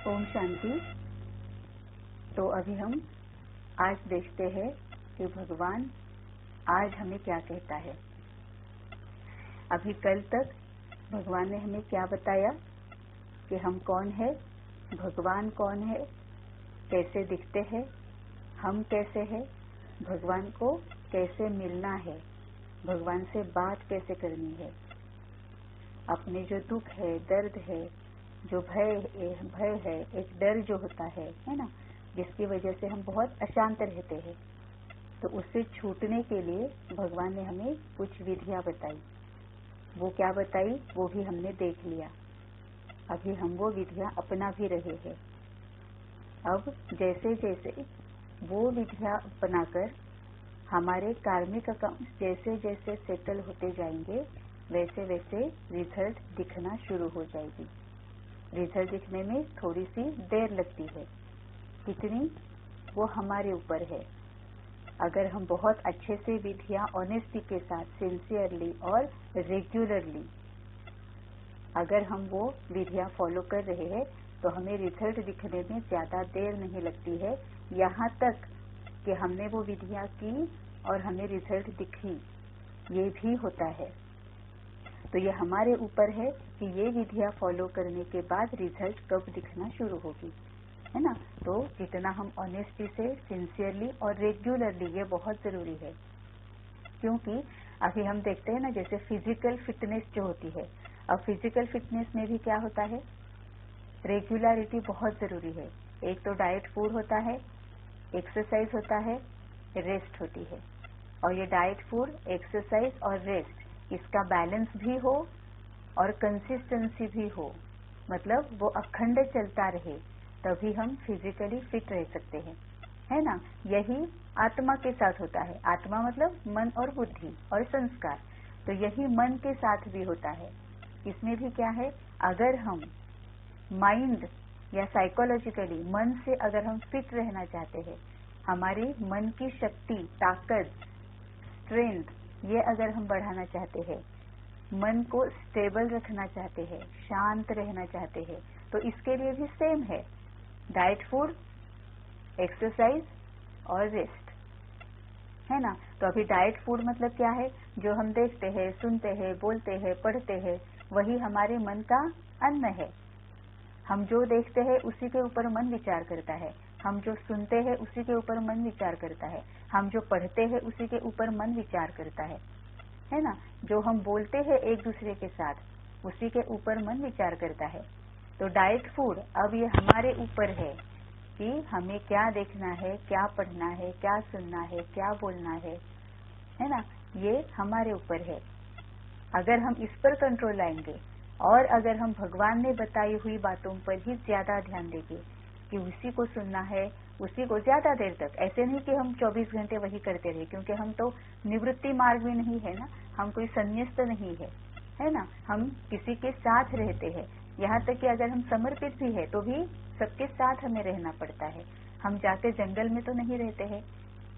ओम शांति। तो अभी हम आज देखते हैं कि भगवान आज हमें क्या कहता है। अभी कल तक भगवान ने हमें क्या बताया कि हम कौन है, भगवान कौन है, कैसे दिखते हैं, हम कैसे हैं, भगवान को कैसे मिलना है, भगवान से बात कैसे करनी है, अपने जो दुख है, दर्द है, जो भय है, एक डर जो होता है ना, जिसकी वजह से हम बहुत अशांत रहते हैं, तो उससे छूटने के लिए भगवान ने हमें कुछ विधियां बताई। वो क्या बताई वो भी हमने देख लिया। अभी हम वो विधियां अपना भी रहे हैं। अब जैसे जैसे वो विधियां अपनाकर हमारे कार्मिक अकाउंट जैसे जैसे सेटल होते जाएंगे, वैसे वैसे रिजल्ट दिखना शुरू हो जाएगी। रिजल्ट दिखने में थोड़ी सी देर लगती है, कितनी वो हमारे ऊपर है। अगर हम बहुत अच्छे से विधियां ऑनेस्टी के साथ, सिंसियरली और रेगुलरली अगर हम वो विधियां फॉलो कर रहे हैं तो हमें रिजल्ट दिखने में ज्यादा देर नहीं लगती है। यहाँ तक कि हमने वो विधियां की और हमें रिजल्ट दिखी, ये भी होता है। तो ये हमारे ऊपर है कि ये विधियां फॉलो करने के बाद रिजल्ट कब दिखना शुरू होगी, है ना। तो जितना हम ऑनेस्टी से, सिंसियरली और रेगुलरली, ये बहुत जरूरी है। क्योंकि अभी हम देखते हैं ना, जैसे फिजिकल फिटनेस जो होती है, अब फिजिकल फिटनेस में भी क्या होता है, रेगुलरिटी बहुत जरूरी है। एक तो डाइट फूड होता है, एक्सरसाइज होता है, रेस्ट होती है। और ये डाइट फूड, एक्सरसाइज और रेस्ट, इसका बैलेंस भी हो और कंसिस्टेंसी भी हो, मतलब वो अखंड चलता रहे, तभी हम फिजिकली फिट रह सकते हैं, है ना। यही आत्मा के साथ होता है। आत्मा मतलब मन और बुद्धि और संस्कार। तो यही मन के साथ भी होता है। इसमें भी क्या है, अगर हम माइंड या साइकोलॉजिकली मन से अगर हम फिट रहना चाहते हैं, हमारी मन की शक्ति, ताकत, स्ट्रेंथ, ये अगर हम बढ़ाना चाहते हैं, मन को स्टेबल रखना चाहते हैं, शांत रहना चाहते हैं, तो इसके लिए भी सेम है, डाइट फूड, एक्सरसाइज और रेस्ट, है ना। तो अभी डाइट फूड मतलब क्या है, जो हम देखते हैं, सुनते हैं, बोलते हैं, पढ़ते हैं, वही हमारे मन का अन्न है। हम जो देखते हैं उसी के ऊपर मन विचार करता है, हम जो सुनते हैं उसी के ऊपर मन विचार करता है, हम जो पढ़ते हैं उसी के ऊपर मन विचार करता है ना। जो हम बोलते हैं एक दूसरे के साथ, उसी के ऊपर मन विचार करता है। तो डाइट फूड अब ये हमारे ऊपर है कि हमें क्या देखना है, क्या पढ़ना है, क्या सुनना है, क्या बोलना है ना, ये हमारे ऊपर है। अगर हम इस पर कंट्रोल लाएंगे और अगर हम भगवान ने बताई हुई बातों पर ही ज्यादा ध्यान देंगे कि उसी को सुनना है, उसी को ज्यादा देर तक, ऐसे नहीं कि हम 24 घंटे वही करते रहे, क्योंकि हम तो निवृत्ति मार्ग में नहीं है ना, हम कोई संन्यास्त नहीं है ना, हम किसी के साथ रहते हैं। यहाँ तक कि अगर हम समर्पित भी है तो भी सबके साथ हमें रहना पड़ता है, हम जाके जंगल में तो नहीं रहते हैं,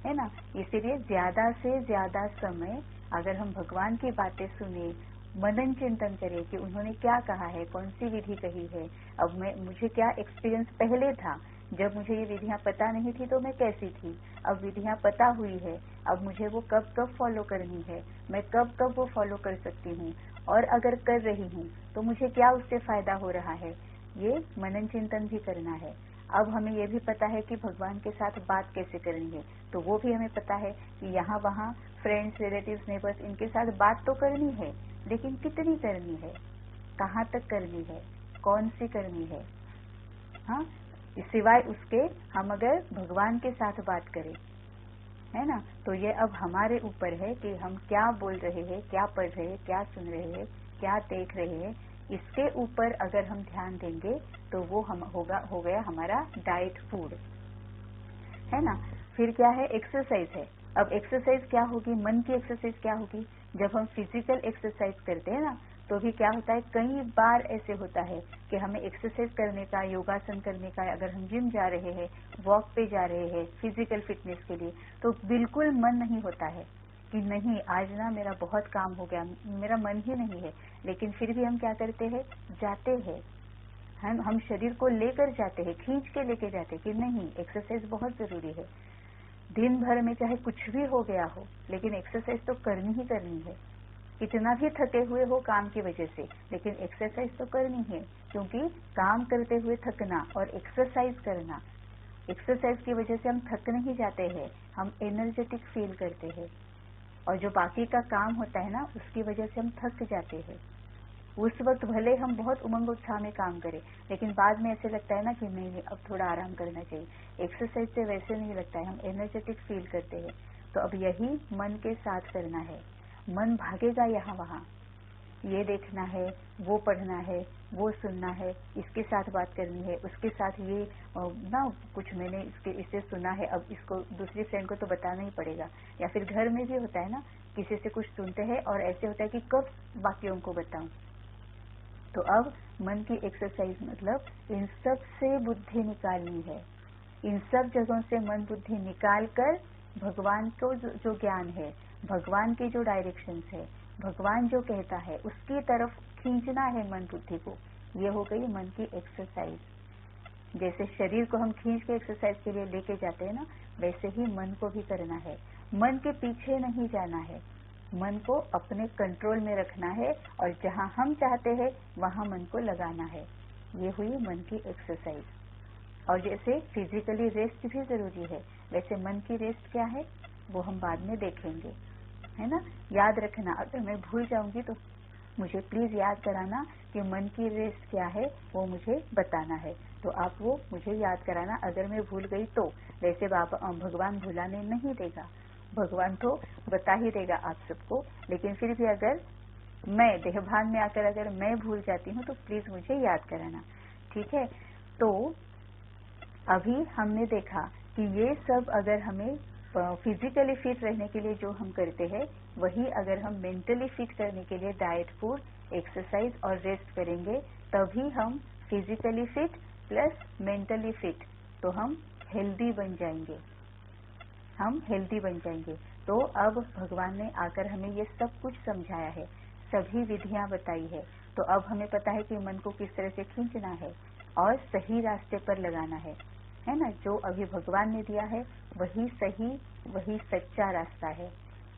है ना। इसीलिए ज्यादा से ज्यादा समय अगर हम भगवान की बातें सुने, मनन चिंतन करें कि उन्होंने क्या कहा है, कौन सी विधि कही है, अब मुझे क्या एक्सपीरियंस पहले था, जब मुझे ये विधियां पता नहीं थी तो मैं कैसी थी, अब विधियां पता हुई है, अब मुझे वो कब कब फॉलो करनी है, मैं कब कब वो फॉलो कर सकती हूँ, और अगर कर रही हूँ तो मुझे क्या उससे फायदा हो रहा है, ये मनन चिंतन भी करना है। अब हमें ये भी पता है कि भगवान के साथ बात कैसे करनी है, तो वो भी हमें पता है कि यहाँ वहाँ फ्रेंड्स, रिलेटिव्स, नेबर्स, इनके साथ बात तो करनी है, लेकिन कितनी करनी है, कहाँ तक करनी है, कौन सी करनी है, हाँ। सिवाय उसके हम अगर भगवान के साथ बात करें, है ना, तो ये अब हमारे ऊपर है कि हम क्या बोल रहे हैं, क्या पढ़ रहे हैं, क्या सुन रहे हैं, क्या देख रहे हैं। इसके ऊपर अगर हम ध्यान देंगे तो वो हम हो गया हमारा डाइट फूड, है ना। फिर क्या है, एक्सरसाइज है। अब एक्सरसाइज क्या होगी, मन की एक्सरसाइज क्या होगी, जब हम फिजिकल एक्सरसाइज करते हैं ना, तो भी क्या होता है, कई बार ऐसे होता है कि हमें एक्सरसाइज करने का, योगासन करने का, अगर हम जिम जा रहे हैं, वॉक पे जा रहे हैं फिजिकल फिटनेस के लिए, तो बिल्कुल मन नहीं होता है कि नहीं आज ना मेरा बहुत काम हो गया, मेरा मन ही नहीं है, लेकिन फिर भी हम क्या करते हैं, जाते हैं, हम शरीर को लेकर जाते हैं, खींच के लेके जाते हैं कि नहीं, एक्सरसाइज बहुत जरूरी है। दिन भर में चाहे कुछ भी हो गया हो, लेकिन एक्सरसाइज तो करनी ही करनी है। कितना भी थके हुए हो काम की वजह से, लेकिन एक्सरसाइज तो करनी है, क्योंकि काम करते हुए थकना और एक्सरसाइज करना, एक्सरसाइज की वजह से हम थक नहीं जाते हैं, हम एनर्जेटिक फील करते हैं। और जो बाकी का काम होता है ना, उसकी वजह से हम थक जाते हैं। उस वक्त भले हम बहुत उमंग उत्साह में काम करें, लेकिन बाद में ऐसे लगता है ना कि नहीं, अब थोड़ा आराम करना चाहिए। एक्सरसाइज से वैसे नहीं लगता है, हम एनर्जेटिक फील करते हैं। तो अब यही मन के साथ करना है। मन भागेगा यहाँ वहाँ, ये देखना है, वो पढ़ना है, वो सुनना है, इसके साथ बात करनी है, उसके साथ ये ना कुछ मैंने इससे सुना है, अब इसको दूसरी फ्रेंड को तो बताना ही पड़ेगा। या फिर घर में भी होता है ना, किसी से कुछ सुनते हैं और ऐसे होता है कि कब बाकियों को बताऊं। तो अब मन की एक्सरसाइज मतलब इन सब से बुद्धि निकालनी है। इन सब जगहों से मन बुद्धि निकाल कर भगवान को जो ज्ञान है, भगवान के जो डायरेक्शंस है, भगवान जो कहता है, उसकी तरफ खींचना है मन बुद्धि को। ये हो गई मन की एक्सरसाइज। जैसे शरीर को हम खींच के एक्सरसाइज के लिए लेके जाते हैं ना, वैसे ही मन को भी करना है। मन के पीछे नहीं जाना है, मन को अपने कंट्रोल में रखना है और जहां हम चाहते हैं वहां मन को लगाना है। ये हुई मन की एक्सरसाइज। और जैसे फिजिकली रेस्ट भी जरूरी है, वैसे मन की रेस्ट क्या है वो हम बाद में देखेंगे, है ना। याद रखना, अगर मैं भूल जाऊंगी तो मुझे प्लीज याद कराना कि मन की रेस्ट क्या है, वो मुझे बताना है। तो आप वो मुझे याद कराना अगर मैं भूल गई तो। वैसे भगवान भुलाने नहीं देगा, भगवान तो बता ही देगा आप सबको, लेकिन फिर भी अगर मैं देहभान में आकर अगर मैं भूल जाती हूँ तो प्लीज मुझे याद कराना, ठीक है। तो अभी हमने देखा कि ये सब अगर हमें फिजिकली फिट रहने के लिए जो हम करते हैं, वही अगर हम मेंटली फिट करने के लिए डाइट, फूड, एक्सरसाइज और रेस्ट करेंगे, तभी हम physically fit plus mentally fit, तो हम हेल्दी बन जाएंगे, हम हेल्दी बन जाएंगे। तो अब भगवान ने आकर हमें ये सब कुछ समझाया है, सभी विधियां बताई है। तो अब हमें पता है कि मन को किस तरह से खींचना है और सही रास्ते पर लगाना है ना। जो अभी भगवान ने दिया है वही सही, वही सच्चा रास्ता है।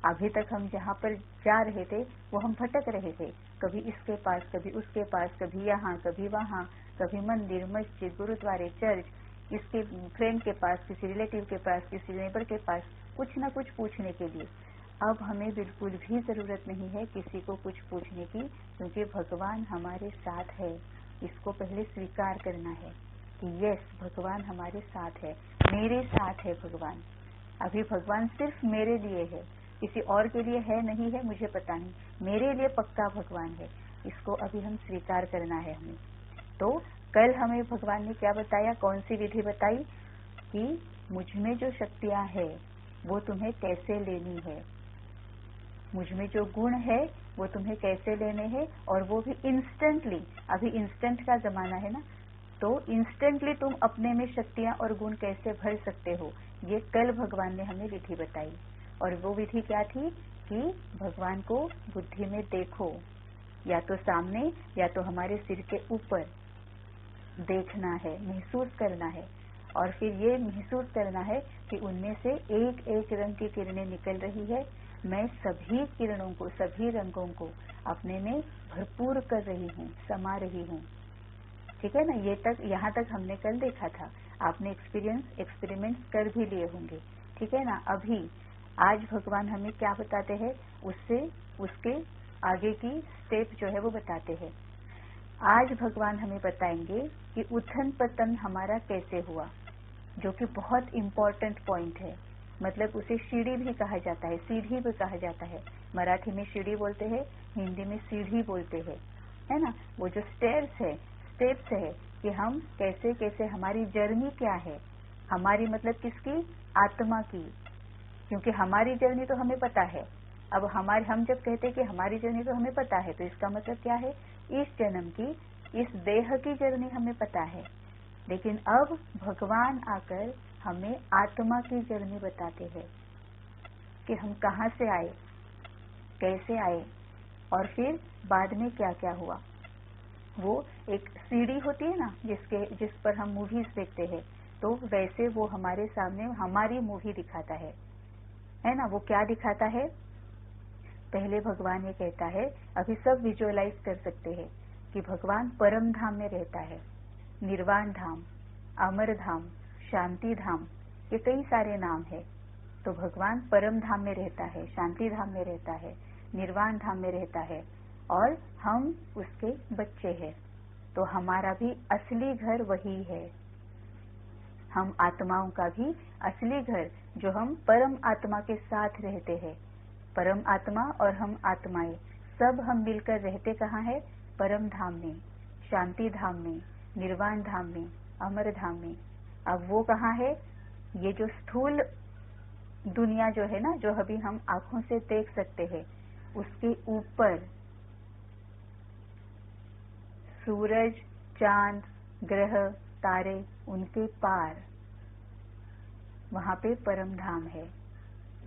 अभी तक हम जहाँ पर जा रहे थे वो हम भटक रहे थे, कभी इसके पास, कभी उसके पास, कभी यहाँ, कभी वहाँ, कभी मंदिर, मस्जिद, गुरुद्वारे, चर्च, इसके फ्रेंड के पास, किसी रिलेटिव के पास, किसी नेबर के पास, कुछ ना कुछ पूछने के लिए। अब हमें बिल्कुल भी जरूरत नहीं है किसी को कुछ पूछने की, क्योंकि भगवान हमारे साथ है। इसको पहले स्वीकार करना है कि यस, भगवान हमारे साथ है, मेरे साथ है भगवान। अभी भगवान सिर्फ मेरे लिए है, किसी और के लिए है नहीं है मुझे पता नहीं, मेरे लिए पक्का भगवान है। इसको अभी हम स्वीकार करना है हमें। तो कल हमें भगवान ने क्या बताया, कौन सी विधि बताई कि मुझ में जो शक्तियां है वो तुम्हें कैसे लेनी है, मुझ में जो गुण है वो तुम्हें कैसे लेने हैं, और वो भी इंस्टेंटली। अभी इंस्टेंट का जमाना है ना, तो इंस्टेंटली तुम अपने में शक्तियां और गुण कैसे भर सकते हो, ये कल भगवान ने हमें विधि बताई। और वो विधि क्या थी कि भगवान को बुद्धि में देखो, या तो सामने या तो हमारे सिर के ऊपर देखना है, महसूस करना है, और फिर ये महसूस करना है कि उनमें से एक एक रंग की किरणें निकल रही है। मैं सभी किरणों को, सभी रंगों को अपने में भरपूर कर रही हूँ, समा रही हूँ, ठीक है ना। ये तक, यहाँ तक हमने कल देखा था, आपने एक्सपेरिमेंट्स कर भी लिए होंगे, ठीक है ना। अभी आज भगवान हमें क्या बताते हैं, उसके आगे की स्टेप जो है वो बताते हैं। आज भगवान हमें बताएंगे कि उथन पतन हमारा कैसे हुआ, जो कि बहुत इम्पोर्टेंट पॉइंट है। मतलब उसे सीढ़ी भी कहा जाता है, सीढ़ी भी कहा जाता है। मराठी में सीढ़ी बोलते हैं, हिंदी में सीढ़ी बोलते हैं, है ना। वो जो स्टेप्स है कि हम कैसे कैसे, हमारी जर्नी क्या है, हमारी मतलब किसकी, आत्मा की। क्योंकि हमारी जर्नी तो हमें पता है। अब हम जब कहते हैं कि हमारी जर्नी तो हमें पता है, तो इसका मतलब क्या है, इस जन्म की, इस देह की जर्नी हमें पता है। लेकिन अब भगवान आकर हमें आत्मा की जर्नी बताते हैं कि हम कहाँ से आए, कैसे आए, और फिर बाद में क्या क्या हुआ। वो एक सीडी होती है ना जिस पर हम मूवीज देखते हैं, तो वैसे वो हमारे सामने हमारी मूवी दिखाता है ना। वो क्या दिखाता है? पहले भगवान ये कहता है, अभी सब विजुअलाइज कर सकते हैं कि भगवान परम धाम में रहता है। निर्वाण धाम, अमर धाम, शांति धाम, ये कई सारे नाम है। तो भगवान परम धाम में रहता है, शांति धाम में रहता है, निर्वाण धाम में रहता है, और हम उसके बच्चे हैं। तो हमारा भी असली घर वही है। हम आत्माओं का भी असली घर, जो हम परम आत्मा के साथ रहते हैं, परम आत्मा और हम आत्माएं सब हम मिलकर रहते कहाँ है? परम धाम में, शांति धाम में, निर्वाण धाम में, अमर धाम में। अब वो कहाँ है? ये जो स्थूल दुनिया जो है ना, जो अभी हम आंखों से देख सकते हैं, उसके ऊपर सूरज, चांद, ग्रह, तारे, उनके पार वहां पे परम धाम है,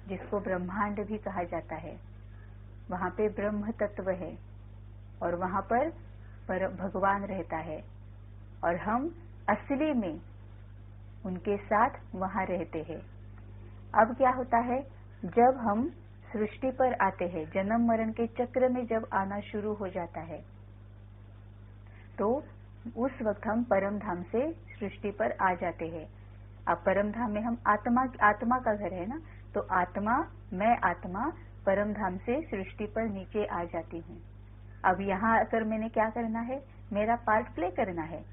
जिसको ब्रह्मांड भी कहा जाता है। वहां पे ब्रह्म तत्व है और वहां पर भगवान रहता है, और हम असली में उनके साथ वहां रहते हैं। अब क्या होता है? जब हम सृष्टि पर आते हैं, जन्म मरण के चक्र में जब आना शुरू हो जाता है, तो उस वक्त हम परम धाम से सृष्टि पर आ जाते हैं। अब परम धाम में हम आत्मा का घर है ना, तो आत्मा, मैं आत्मा परम धाम से सृष्टि पर नीचे आ जाती हूँ। अब यहाँ आकर मैंने क्या करना है? मेरा पार्ट प्ले करना है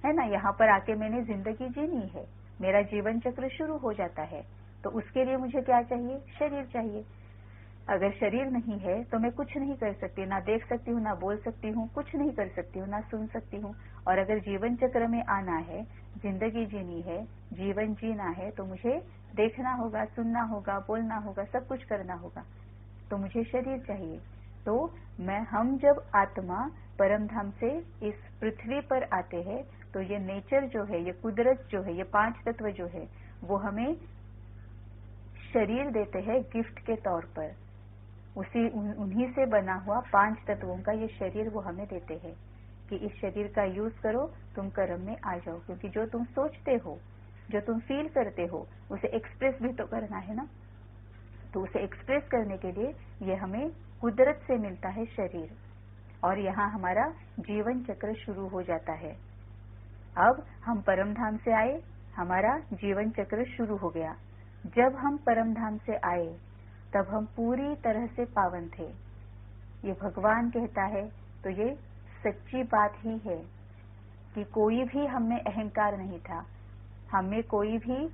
ना। यहाँ पर आके मैंने जिंदगी जीनी है, मेरा जीवन चक्र शुरू हो जाता है। तो उसके लिए मुझे क्या चाहिए? शरीर चाहिए। अगर शरीर नहीं है तो मैं कुछ नहीं कर सकती, ना देख सकती हूँ, ना बोल सकती हूँ, कुछ नहीं कर सकती हूँ, ना सुन सकती हूँ। और अगर जीवन चक्र में आना है, जिंदगी जीनी है, जीवन जीना है, तो मुझे देखना होगा, सुनना होगा, बोलना होगा, सब कुछ करना होगा। तो मुझे शरीर चाहिए। तो हम जब आत्मा परम धाम से इस पृथ्वी पर आते हैं, तो ये नेचर जो है, ये कुदरत जो है, ये पांच तत्व जो है, वो हमें शरीर देते हैं गिफ्ट के तौर पर। उन्हीं से बना हुआ पांच तत्वों का ये शरीर वो हमें देते हैं कि इस शरीर का यूज करो, तुम कर्म में आ जाओ। क्योंकि जो तुम सोचते हो, जो तुम फील करते हो, उसे एक्सप्रेस भी तो करना है ना। तो उसे एक्सप्रेस करने के लिए ये हमें कुदरत से मिलता है शरीर, और यहाँ हमारा जीवन चक्र शुरू हो जाता है। अब हम परम धाम से आए, हमारा जीवन चक्र शुरू हो गया। जब हम परम धाम से आए, तब हम पूरी तरह से पावन थे। ये भगवान कहता है, तो ये सच्ची बात ही है कि कोई भी हम में अहंकार नहीं था, हम में कोई भी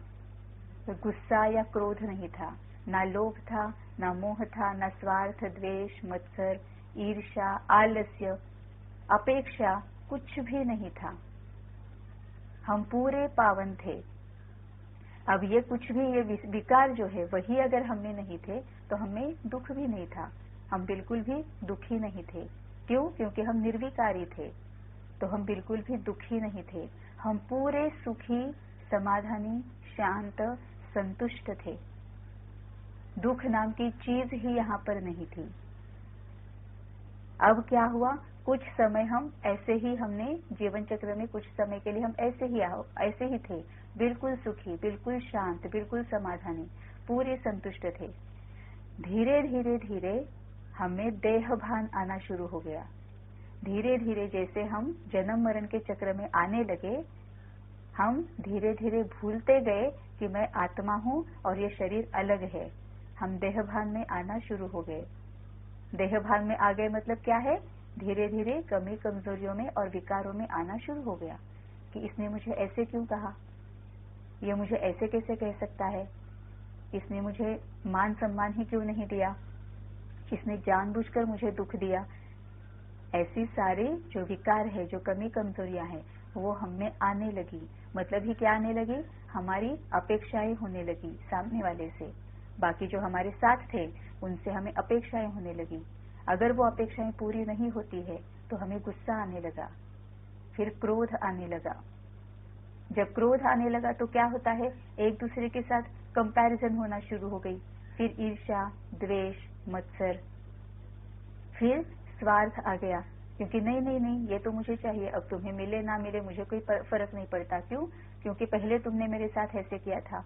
गुस्सा या क्रोध नहीं था, ना लोभ था, ना मोह था, ना स्वार्थ, द्वेष, मत्सर, ईर्ष्या, आलस्य, अपेक्षा, कुछ भी नहीं था। हम पूरे पावन थे। अब ये कुछ भी, ये विकार जो है, वही अगर हमें नहीं थे तो हमें दुख भी नहीं था, हम बिल्कुल भी दुखी नहीं थे। क्यों? क्योंकि हम निर्विकारी थे, तो हम बिल्कुल भी दुखी नहीं थे। हम पूरे सुखी, समाधानी, शांत, संतुष्ट थे। दुख नाम की चीज ही यहाँ पर नहीं थी। अब क्या हुआ? कुछ समय हम ऐसे ही, हमने जीवन चक्र में कुछ समय के लिए हम ऐसे ही थे, बिल्कुल सुखी, बिल्कुल शांत, बिल्कुल समाधानी, पूरे संतुष्ट थे। धीरे धीरे धीरे हमें देह भान आना शुरू हो गया। धीरे धीरे जैसे हम जन्म मरण के चक्र में आने लगे, हम धीरे धीरे भूलते गए कि मैं आत्मा हूँ और ये शरीर अलग है। हम देह भान में आना शुरू हो गए। देह भान में आ गए मतलब क्या है? धीरे धीरे कमी कमजोरियों में और विकारों में आना शुरू हो गया कि इसने मुझे ऐसे क्यों कहा, ये मुझे ऐसे कैसे कह सकता है, इसने मुझे मान सम्मान ही क्यों नहीं दिया, इसने जानबूझकर मुझे दुख दिया। ऐसी सारी जो विकार है, जो कमी कमजोरियां हैं, वो हमें आने लगी। मतलब ही क्या आने लगी? हमारी अपेक्षाएं होने लगी सामने वाले से, बाकी जो हमारे साथ थे उनसे हमें अपेक्षाएं होने लगी। अगर वो अपेक्षाएं पूरी नहीं होती है तो हमें गुस्सा आने लगा, फिर क्रोध आने लगा। जब क्रोध आने लगा तो क्या होता है? एक दूसरे के साथ कंपैरिजन होना शुरू हो गई, फिर ईर्ष्या, द्वेष, मत्सर, फिर स्वार्थ आ गया। क्योंकि नहीं नहीं नहीं, ये तो मुझे चाहिए, अब तुम्हें मिले ना मिले मुझे कोई फर्क नहीं पड़ता। क्यों? क्योंकि पहले तुमने मेरे साथ ऐसे किया था,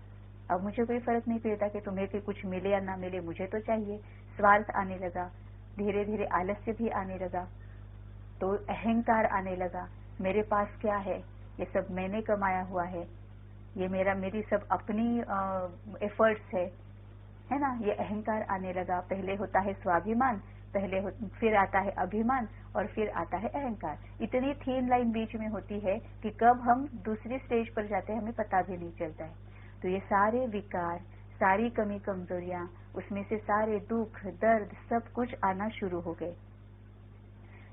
अब मुझे कोई फर्क नहीं पड़ता कि तुम्हें कि कुछ मिले या ना मिले, मुझे तो चाहिए। स्वार्थ आने लगा, धीरे धीरे आलस्य भी आने लगा, तो अहंकार आने लगा। मेरे पास क्या है, ये सब मैंने कमाया हुआ है, ये मेरी सब अपनी एफर्ट्स है ना। ये अहंकार आने लगा। पहले होता है स्वाभिमान, फिर आता है अभिमान और फिर आता है अहंकार। इतनी थीन लाइन बीच में होती है कि कब हम दूसरी स्टेज पर जाते हैं हमें पता भी नहीं चलता है। तो ये सारे विकार, सारी कमी कमजोरियां, उसमें से सारे दुख दर्द सब कुछ आना शुरू हो गए।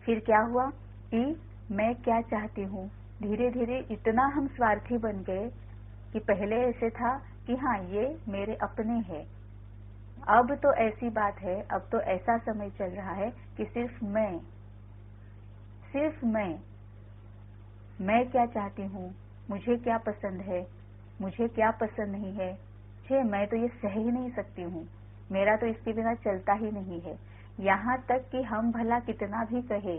फिर क्या हुआ कि मैं क्या चाहती हूँ, धीरे धीरे इतना हम स्वार्थी बन गए कि पहले ऐसे था कि हाँ ये मेरे अपने हैं। अब तो ऐसी बात है, अब तो ऐसा समय चल रहा है कि सिर्फ मैं क्या चाहती हूँ, मुझे क्या पसंद है, मुझे क्या पसंद नहीं है, मैं तो ये सह ही नहीं सकती हूँ, मेरा तो इसके बिना चलता ही नहीं है। यहाँ तक कि हम भला कितना भी कहे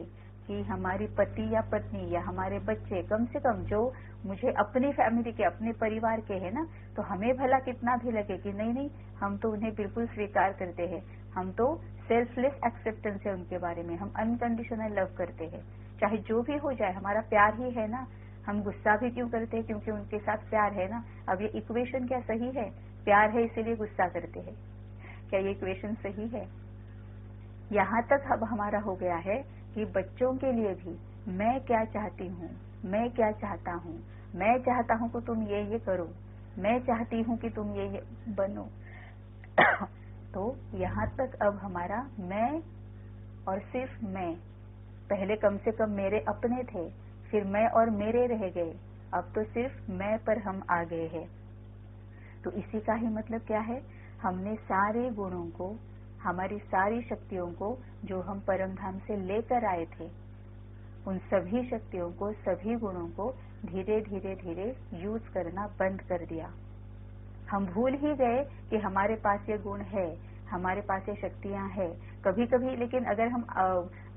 कि हमारी पति या पत्नी या हमारे बच्चे, कम से कम जो मुझे अपनी फैमिली के, अपने परिवार के हैं ना, तो हमें भला कितना भी लगे कि नहीं नहीं हम तो उन्हें बिल्कुल स्वीकार करते हैं, हम तो सेल्फलेस एक्सेप्टेंस है उनके बारे में, हम अनकंडीशनल लव करते हैं, चाहे जो भी हो जाए हमारा प्यार ही है ना। हम गुस्सा भी क्यों करते हैं, क्योंकि उनके साथ प्यार है ना। अब ये इक्वेशन क्या सही है? प्यार है इसीलिए गुस्सा करते हैं, क्या ये इक्वेशन सही है? यहाँ तक अब हमारा हो गया है कि बच्चों के लिए भी मैं क्या चाहती हूँ, मैं क्या चाहता हूँ, मैं चाहता हूँ कि तुम ये करो, मैं चाहती हूँ कि तुम ये बनो। तो यहाँ तक अब हमारा मैं और सिर्फ मैं, पहले कम से कम मेरे अपने थे, फिर मैं और मेरे रह गए, अब तो सिर्फ मैं पर हम आ गए हैं। तो इसी का ही मतलब क्या है, हमने सारे गुणों को, हमारी सारी शक्तियों को जो हम परम धाम से लेकर आए थे, उन सभी शक्तियों को, सभी गुणों को धीरे धीरे धीरे यूज करना बंद कर दिया। हम भूल ही गए कि हमारे पास ये गुण है, हमारे पास ये शक्तियां हैं। कभी कभी लेकिन अगर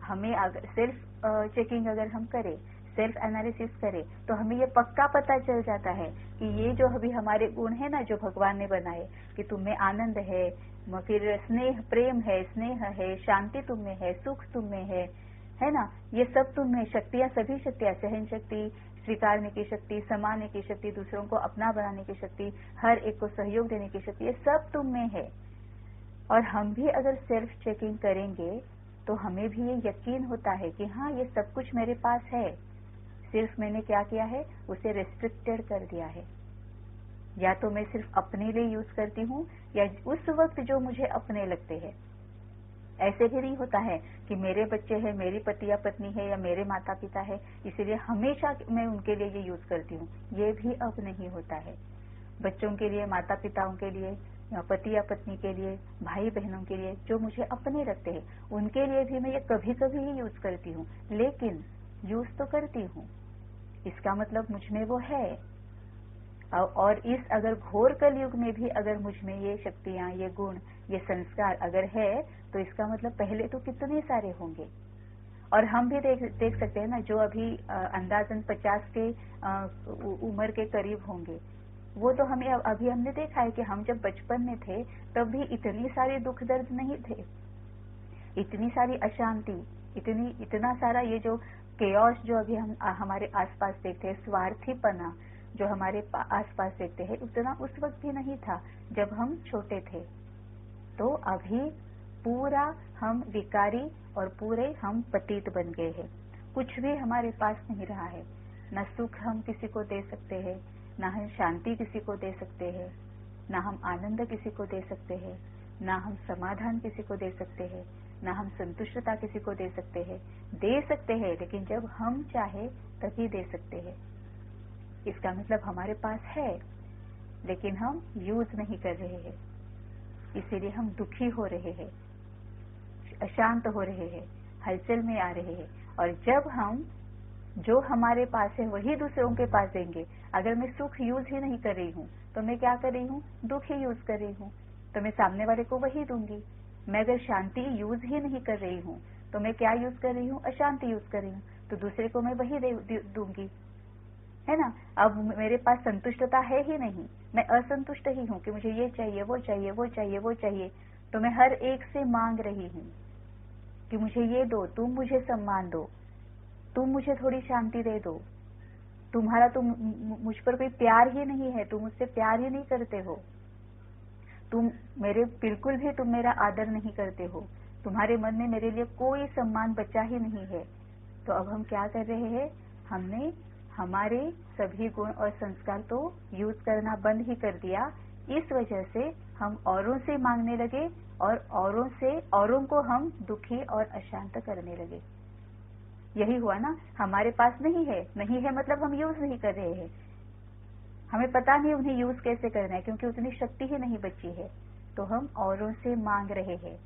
हमें सेल्फ चेकिंग अगर हम करें, सेल्फ एनालिसिस करें, तो हमें ये पक्का पता चल जाता है कि ये जो अभी हमारे गुण है ना, जो भगवान ने बनाए, कि तुम्हें आनंद है, फिर स्नेह प्रेम है, स्नेह है, शांति तुम में है, सुख तुम में है ना, ये सब तुम में शक्तियां, सभी शक्तियां, सहन शक्ति, स्वीकारने की शक्ति, समाने की शक्ति, दूसरों को अपना बनाने की शक्ति, हर एक को सहयोग देने की शक्ति, ये सब तुम में है। और हम भी अगर सेल्फ चेकिंग करेंगे तो हमें भी ये यकीन होता है कि हाँ ये सब कुछ मेरे पास है, सिर्फ मैंने क्या किया है, उसे रेस्ट्रिक्टेड कर दिया है। या तो मैं सिर्फ अपने लिए यूज करती हूँ या उस वक्त जो मुझे अपने लगते हैं। ऐसे भी नहीं होता है कि मेरे बच्चे हैं, मेरी पति या पत्नी है या मेरे माता पिता है, इसीलिए हमेशा मैं उनके लिए ये यूज करती हूँ, ये भी अब नहीं होता है। बच्चों के लिए, माता पिताओं के लिए, या पति या पत्नी के लिए, भाई बहनों के लिए, जो मुझे अपने लगते हैं, उनके लिए भी मैं ये कभी कभी ही यूज करती हूँ, लेकिन यूज तो करती हूँ, इसका मतलब मुझ में वो है। और इस अगर घोर कलयुग में भी अगर मुझ में ये शक्तियां, ये गुण, ये संस्कार अगर है, तो इसका मतलब पहले तो कितने सारे होंगे। और हम भी देख सकते हैं ना, जो अभी अंदाजन 50 के उम्र के करीब होंगे, वो तो हमें अभी हमने देखा है कि हम जब बचपन में थे तब भी इतनी सारी दुख दर्द नहीं थे, इतनी सारी अशांति, इतना सारा ये जो केओस जो अभी हम हमारे आसपास देखते हैं, स्वार्थीपना जो हमारे आसपास देखते हैं, उतना उस वक्त भी नहीं था जब हम छोटे थे। तो अभी पूरा हम विकारी और पूरे हम पतित बन गए हैं, कुछ भी हमारे पास नहीं रहा है। न सुख हम किसी को दे सकते हैं, न हम शांति किसी को दे सकते हैं, न हम आनंद किसी को दे सकते हैं, न हम समाधान किसी को दे सकते हैं, न हम संतुष्टता किसी को दे सकते हैं। दे सकते हैं लेकिन जब हम चाहे तभी दे सकते हैं। इसका मतलब हमारे पास है लेकिन हम यूज नहीं कर रहे हैं, इसीलिए हम दुखी हो रहे हैं, अशांत हो रहे हैं, हलचल में आ रहे हैं। और जब हम जो हमारे पास है वही दूसरों के पास देंगे, अगर मैं सुख यूज ही नहीं कर रही हूँ तो मैं क्या कर रही हूँ, दुख ही यूज कर रही हूँ, तो मैं सामने वाले को वही दूंगी। मैं अगर शांति यूज ही नहीं कर रही हूँ तो तो मैं क्या यूज कर रही हूँ? अशांति यूज कर रही हूँ, तो दूसरे को मैं वही दूंगी, है ना। अब मेरे पास संतुष्टता है ही नहीं, मैं असंतुष्ट ही हूँ कि मुझे ये चाहिए, वो चाहिए, वो चाहिए, वो चाहिए। तो मैं हर एक से मांग रही हूँ कि मुझे ये दो, तुम मुझे सम्मान दो, तुम मुझे थोड़ी शांति दे दो, तुम्हारा तुम मुझ पर कोई प्यार ही नहीं है, तुम मुझसे प्यार ही नहीं करते हो, तुम मेरे बिल्कुल भी तुम मेरा आदर नहीं करते हो, तुम्हारे मन में मेरे लिए कोई सम्मान बचा ही नहीं है। तो अब हम क्या कर रहे हैं? हमने हमारे सभी गुण और संस्कार तो यूज करना बंद ही कर दिया। इस वजह से हम औरों से मांगने लगे और औरों को हम दुखी और अशांत करने लगे। यही हुआ ना, हमारे पास नहीं है मतलब हम यूज नहीं कर रहे हैं, हमें पता नहीं उन्हें यूज कैसे करना है, क्योंकि उतनी शक्ति ही नहीं बची है। तो हम औरों से मांग रहे हैं,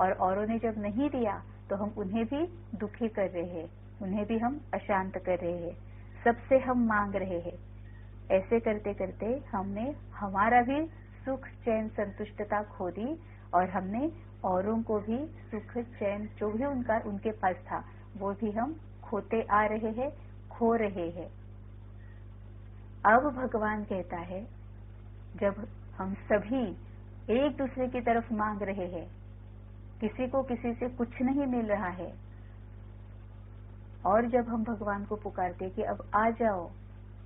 और औरों ने जब नहीं दिया तो हम उन्हें भी दुखी कर रहे हैं, उन्हें भी हम अशांत कर रहे हैं, सबसे हम मांग रहे हैं। ऐसे करते करते हमने हमारा भी सुख, चैन, संतुष्टता खो दी, और हमने औरों को भी सुख, चैन जो भी उनके पास था वो भी हम खोते आ रहे हैं, खो रहे हैं। अब भगवान कहता है, जब हम सभी एक दूसरे की तरफ मांग रहे हैं, किसी को किसी से कुछ नहीं मिल रहा है, और जब हम भगवान को पुकारते कि अब आ जाओ,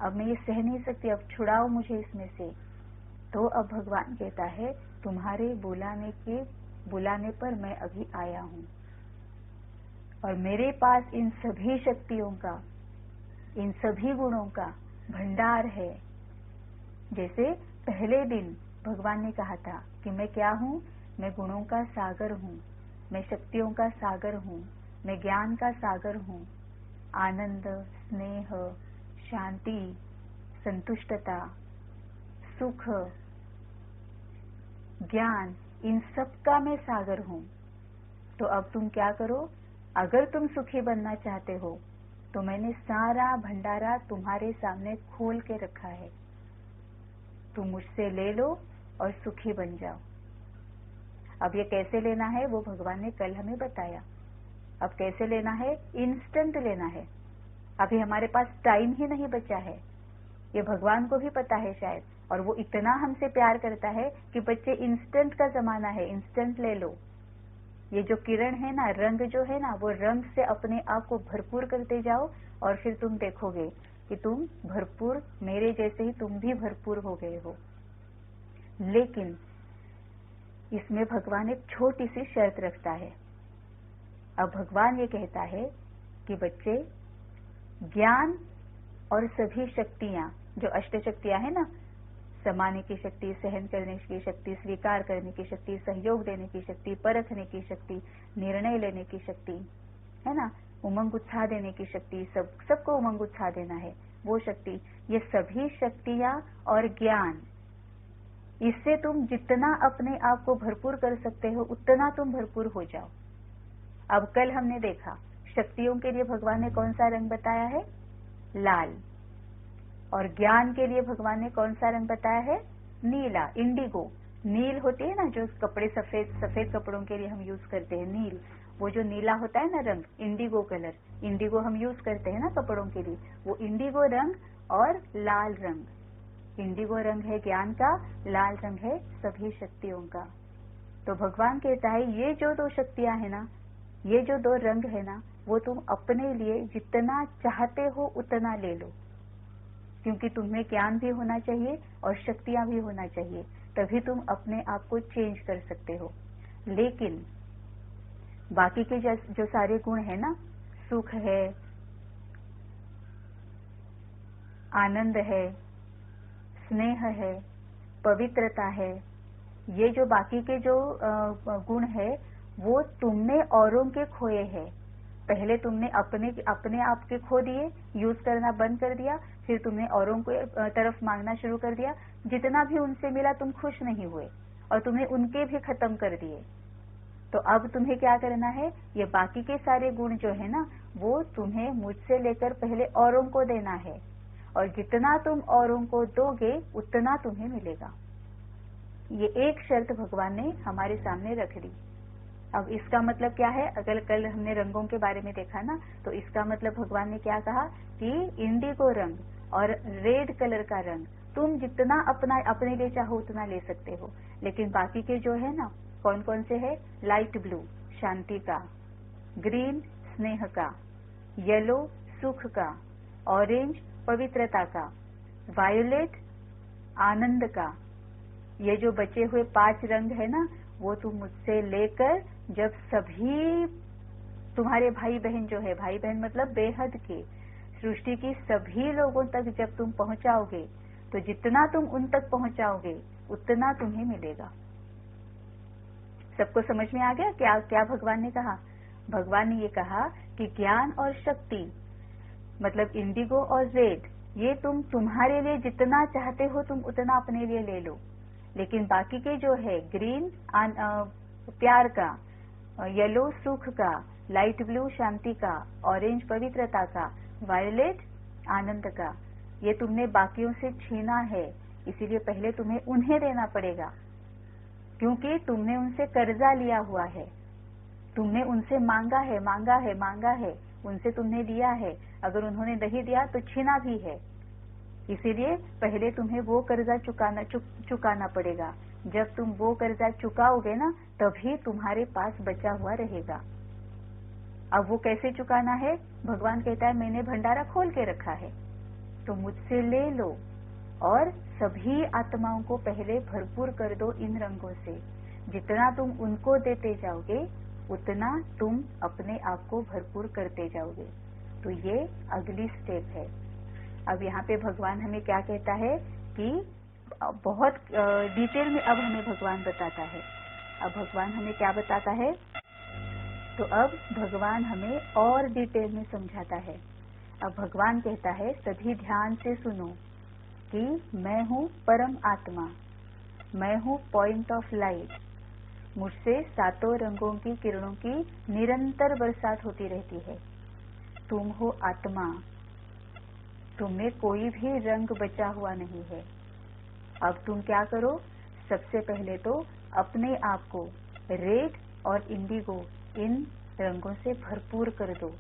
अब मैं ये सह नहीं सकती, अब छुड़ाओ मुझे इसमें से, तो अब भगवान कहता है, तुम्हारे बुलाने पर मैं अभी आया हूं, और मेरे पास इन सभी शक्तियों का, इन सभी गुणों का भंडार है। जैसे पहले दिन भगवान ने कहा था कि मैं क्या हूं? मैं गुणों का सागर हूं, मैं शक्तियों का सागर हूं, मैं ज्ञान का सागर हूं। आनंद, स्नेह, शांति, संतुष्टता, सुख, ज्ञान, इन सब का मैं सागर हूं। तो अब तुम क्या करो? अगर तुम सुखी बनना चाहते हो तो मैंने सारा भंडारा तुम्हारे सामने खोल के रखा है, तुम मुझसे ले लो और सुखी बन जाओ। अब ये कैसे लेना है वो भगवान ने कल हमें बताया। अब कैसे लेना है? इंस्टेंट लेना है। अभी हमारे पास टाइम ही नहीं बचा है, ये भगवान को भी पता है शायद, और वो इतना हमसे प्यार करता है कि बच्चे इंस्टेंट का जमाना है, इंस्टेंट ले लो। ये जो किरण है ना, रंग जो है ना, वो रंग से अपने आप को भरपूर करते जाओ, और फिर तुम देखोगे कि तुम भरपूर, मेरे जैसे ही तुम भी भरपूर हो गए हो। लेकिन इसमें भगवान एक छोटी सी शर्त रखता है। अब भगवान ये कहता है कि बच्चे, ज्ञान और सभी शक्तियां, जो अष्ट शक्तियां है ना, समाने की शक्ति, सहन करने की शक्ति, स्वीकार करने की शक्ति, सहयोग देने की शक्ति, परखने की शक्ति, निर्णय लेने की शक्ति, है ना, उमंग उत्साह देने की शक्ति, सबको उमंग उत्साह देना है, वो शक्ति, ये सभी शक्तियां और ज्ञान, इससे तुम जितना अपने आप को भरपूर कर सकते हो उतना तुम भरपूर हो जाओ। अब कल हमने देखा शक्तियों के लिए भगवान ने कौन सा रंग बताया है? लाल। और ज्ञान के लिए भगवान ने कौन सा रंग बताया है? नीला, इंडिगो। नील होती है ना, जो कपड़े सफेद कपड़ों के लिए हम यूज करते हैं, नील, वो जो नीला होता है ना रंग, इंडिगो कलर, इंडिगो हम यूज करते हैं ना कपड़ों के लिए, वो इंडिगो रंग और लाल रंग। इंडिगो रंग है ज्ञान का, लाल रंग है सभी शक्तियों का। तो भगवान कहता है ये जो दो शक्तियां है ना, ये जो दो रंग है ना, वो तुम अपने लिए जितना चाहते हो उतना ले लो, क्योंकि तुम्हें ज्ञान भी होना चाहिए और शक्तियां भी होना चाहिए, तभी तुम अपने आप को चेंज कर सकते हो। लेकिन बाकी के जो सारे गुण है ना, सुख है, आनंद है, स्नेह है, पवित्रता है, ये जो बाकी के जो गुण है वो तुमने औरों के खोए हैं। पहले तुमने अपने आप के खो दिए, यूज करना बंद कर दिया, फिर तुमने औरों को तरफ मांगना शुरू कर दिया, जितना भी उनसे मिला तुम खुश नहीं हुए और तुमने उनके भी खत्म कर दिए। तो अब तुम्हें क्या करना है? ये बाकी के सारे गुण जो है ना, वो तुम्हें मुझसे लेकर पहले औरों को देना है, और जितना तुम औरों को दोगे उतना तुम्हें मिलेगा। ये एक शर्त भगवान ने हमारे सामने रख दी। अब इसका मतलब क्या है, अगर कल हमने रंगों के बारे में देखा ना, तो इसका मतलब भगवान ने क्या कहा कि इंडिगो रंग और रेड कलर का रंग तुम जितना अपने लिए चाहो उतना ले सकते हो, लेकिन बाकी के जो है ना, कौन कौन से है, लाइट ब्लू शांति का, ग्रीन स्नेह का, येलो सुख का, ऑरेंज पवित्रता का, वायोलेट आनंद का, ये जो बचे हुए 5 रंग है ना, वो तुम मुझसे लेकर जब सभी तुम्हारे भाई बहन जो है, भाई बहन मतलब बेहद के, सृष्टि की सभी लोगों तक जब तुम पहुंचाओगे, तो जितना तुम उन तक पहुंचाओगे उतना तुम्हें मिलेगा। सबको समझ में आ गया क्या क्या भगवान ने कहा? भगवान ने ये कहा कि ज्ञान और शक्ति मतलब इंडिगो और रेड, ये तुम तुम्हारे लिए जितना चाहते हो तुम उतना अपने लिए ले लो, लेकिन बाकी के जो है ग्रीन प्यार का, येलो सुख का, लाइट ब्लू शांति का, ऑरेंज पवित्रता का, वायलेट आनंद का, ये तुमने बाकियों से छीना है, इसीलिए पहले तुम्हें उन्हें देना पड़ेगा, क्योंकि तुमने उनसे कर्जा लिया हुआ है, तुमने उनसे मांगा है, उनसे तुमने लिया है, अगर उन्होंने नहीं दिया तो छीना भी है, इसीलिए पहले तुम्हें वो कर्जा चुकाना पड़ेगा। जब तुम वो कर्जा चुकाओगे ना, तभी तुम्हारे पास बचा हुआ रहेगा। अब वो कैसे चुकाना है? भगवान कहता है मैंने भंडारा खोल के रखा है, तो मुझसे ले लो और सभी आत्माओं को पहले भरपूर कर दो इन रंगों से। जितना तुम उनको देते जाओगे उतना तुम अपने आप को भरपूर करते जाओगे। तो ये अगली स्टेप है। अब यहाँ पे भगवान हमें क्या कहता है कि बहुत डिटेल में अब हमें भगवान बताता है। अब भगवान हमें क्या बताता है? तो अब भगवान हमें और डिटेल में समझाता है। अब भगवान कहता है सभी ध्यान से सुनो कि मैं हूँ परम आत्मा, मैं हूँ पॉइंट ऑफ लाइट, मुझसे सातों रंगों की किरणों की निरंतर बरसात होती रहती है। तुम हो आत्मा, तुम्हें कोई भी रंग बचा हुआ नहीं है। अब तुम क्या करो? सबसे पहले तो अपने आप को रेड और इंडिगो इन रंगों से भरपूर कर दो।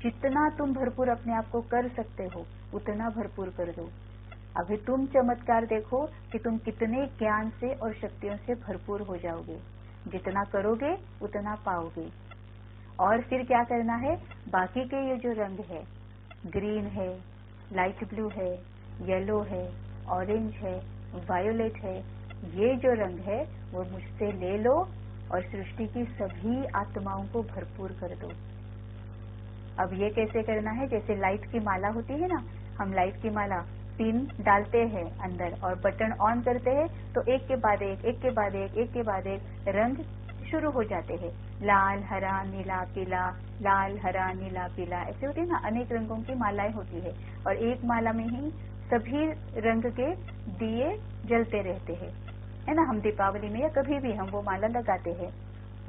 जितना तुम भरपूर अपने आप को कर सकते हो उतना भरपूर कर दो। अभी तुम चमत्कार देखो कि तुम कितने ज्ञान से और शक्तियों से भरपूर हो जाओगे। जितना करोगे उतना पाओगे। और फिर क्या करना है? बाकी के ये जो रंग है, ग्रीन है, लाइट ब्लू है, येलो है, ऑरेंज है, वायोलेट है, ये जो रंग है वो मुझसे ले लो और सृष्टि की सभी आत्माओं को भरपूर कर दो। अब ये कैसे करना है? जैसे लाइट की माला होती है ना, हम लाइट की माला पिन डालते हैं अंदर और बटन ऑन करते हैं तो एक के बाद एक रंग शुरू हो जाते हैं। लाल हरा नीला पीला, लाल हरा नीला पीला, ऐसे होती है ना, अनेक रंगों की मालाएं होती है और एक माला में ही सभी रंग के दिए जलते रहते हैं, है ना। हम दीपावली में या कभी भी हम वो माला लगाते हैं,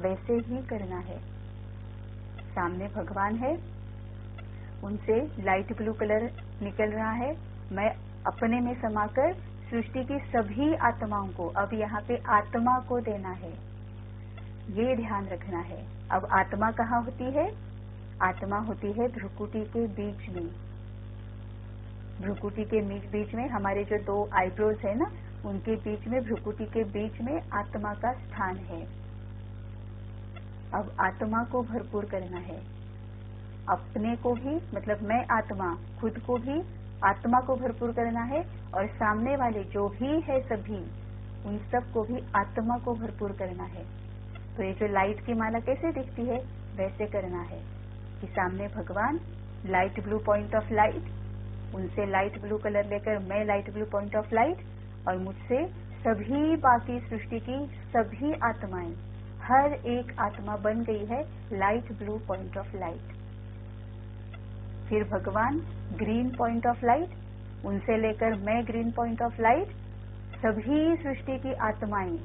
वैसे ही करना है। सामने भगवान है, उनसे लाइट ब्लू कलर निकल रहा है। मैं अपने में समाकर सृष्टि की सभी आत्माओं को, अब यहाँ पे आत्मा को देना है, ये ध्यान रखना है। अब आत्मा कहाँ होती है? आत्मा होती है भ्रुकुटी के बीच में। भ्रुकुटी के बीच में हमारे जो 2 आईब्रोज है ना, उनके बीच में, भ्रुकुटी के बीच में आत्मा का स्थान है। अब आत्मा को भरपूर करना है, अपने को भी, मतलब मैं आत्मा, खुद को भी आत्मा को भरपूर करना है और सामने वाले जो भी है सभी, उन सब को भी आत्मा को भरपूर करना है। तो ये जो लाइट की माला कैसे दिखती है वैसे करना है कि सामने भगवान light blue point of light, उनसे लाइट ब्लू कलर लेकर मैं light blue point of light, और मुझसे सभी बाकी सृष्टि की सभी आत्माएं, हर एक आत्मा बन गई है light blue point of light. फिर भगवान ग्रीन पॉइंट ऑफ लाइट, उनसे लेकर मैं ग्रीन पॉइंट ऑफ लाइट, सभी सृष्टि की आत्माएं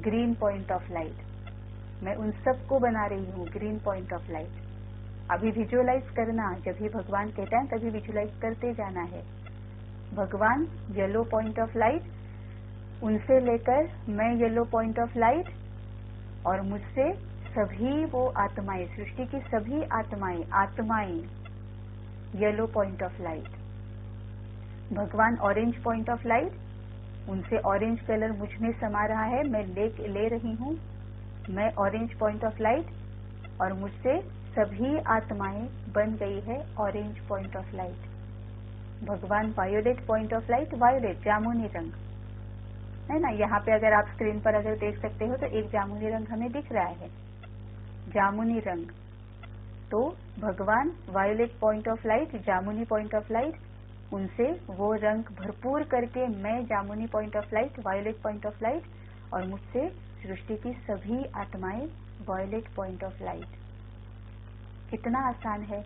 ग्रीन पॉइंट ऑफ लाइट, मैं उन सबको बना रही हूँ ग्रीन पॉइंट ऑफ लाइट। अभी विजुअलाइज करना, जब भी भगवान कहता है तभी विजुअलाइज करते जाना है। भगवान येलो पॉइंट ऑफ लाइट, उनसे लेकर मैं येलो पॉइंट ऑफ लाइट, और मुझसे सभी वो आत्माएं, सृष्टि की सभी आत्माएं येलो पॉइंट ऑफ लाइट, भगवान ऑरेंज पॉइंट ऑफ लाइट, उनसे ऑरेंज कलर मुझ में समा रहा है, मैं ले रही हूं, मैं ऑरेंज पॉइंट ऑफ लाइट, और मुझसे सभी आत्माएं बन गई है ऑरेंज पॉइंट ऑफ लाइट। भगवान violet point of light, violet जामुनी रंग है ना, यहाँ पे अगर आप स्क्रीन पर अगर देख सकते हो तो एक जामुनी रंग हमें दिख रहा है, जामुनी रंग। तो भगवान वायोलेट पॉइंट ऑफ लाइट, जामुनी पॉइंट ऑफ लाइट, उनसे वो रंग भरपूर करके मैं जामुनी point of light, violet point of light, और मुझसे सृष्टि की सभी आत्माएं वायोलेट पॉइंट ऑफ लाइट। कितना आसान है,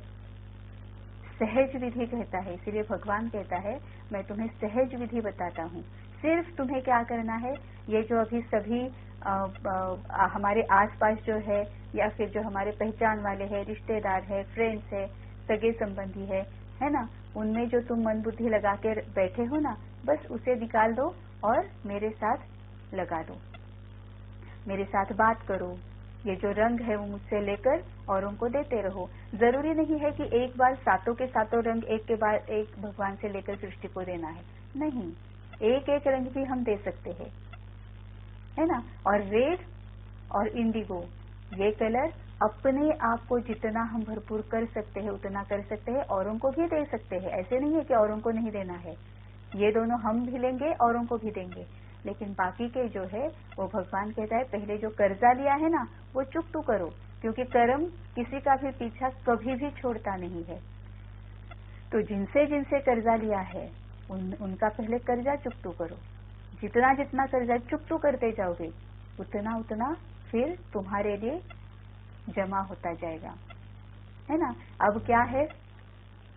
सहज विधि कहता है, इसीलिए भगवान कहता है मैं तुम्हें सहज विधि बताता हूँ। सिर्फ तुम्हें क्या करना है, ये जो अभी सभी हमारे आसपास जो है, या फिर जो हमारे पहचान वाले हैं, रिश्तेदार है, फ्रेंड्स है, सगे संबंधी है ना, उनमें जो तुम मन बुद्धि लगा के बैठे हो ना, बस उसे निकाल दो और मेरे साथ लगा दो, मेरे साथ बात करो। ये जो रंग है वो मुझसे लेकर औरों को देते रहो। जरूरी नहीं है कि एक बार सातों के सातों रंग एक के बाद एक भगवान से लेकर सृष्टि को देना है, नहीं, एक एक रंग भी हम दे सकते हैं, है ना। और रेड और इंडिगो, ये कलर अपने आप को जितना हम भरपूर कर सकते हैं उतना कर सकते हैं, औरों को भी दे सकते हैं। ऐसे नहीं है कि औरों को नहीं देना है, ये दोनों हम भी लेंगे, औरों को भी देंगे, लेकिन बाकी के जो है वो भगवान कहता है पहले जो कर्जा लिया है ना वो चुकतू करो, क्योंकि कर्म किसी का भी पीछा कभी भी छोड़ता नहीं है। तो जिनसे जिनसे कर्जा लिया है उनका पहले कर्जा चुकतू करो। जितना जितना कर्जा चुकतू करते जाओगे उतना उतना फिर तुम्हारे लिए जमा होता जाएगा, है ना। अब क्या है,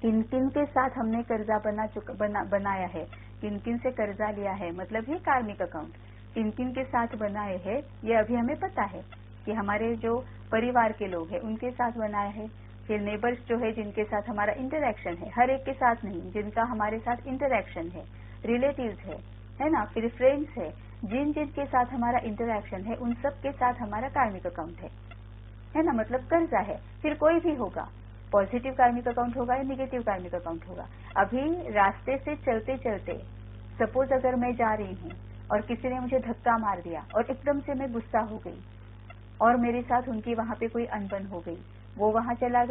किन किन के साथ हमने कर्जा बनाया है, किन किन से कर्जा लिया है, मतलब ये कार्मिक अकाउंट किन किन के साथ बनाए हैं ये अभी हमें पता है कि हमारे जो परिवार के लोग हैं उनके साथ बनाया है। फिर नेबर्स जो है जिनके साथ हमारा इंटरेक्शन है, हर एक के साथ नहीं, जिनका हमारे साथ इंटरेक्शन है, रिलेटिव्स है ना, फिर फ्रेंड्स है, जिन जिन के साथ हमारा इंटरेक्शन है उन सब के साथ हमारा कार्मिक अकाउंट है ना, मतलब कर्जा है। फिर कोई भी होगा, पॉजिटिव कार्मिक अकाउंट होगा या निगेटिव कार्मिक अकाउंट होगा। अभी रास्ते से चलते चलते सपोज अगर मैं जा रही हूँ और किसी ने मुझे धक्का मार दिया और एकदम से मैं गुस्सा हो गई और मेरे साथ उनकी वहां पे कोई अनबन हो गई, वो वहां चले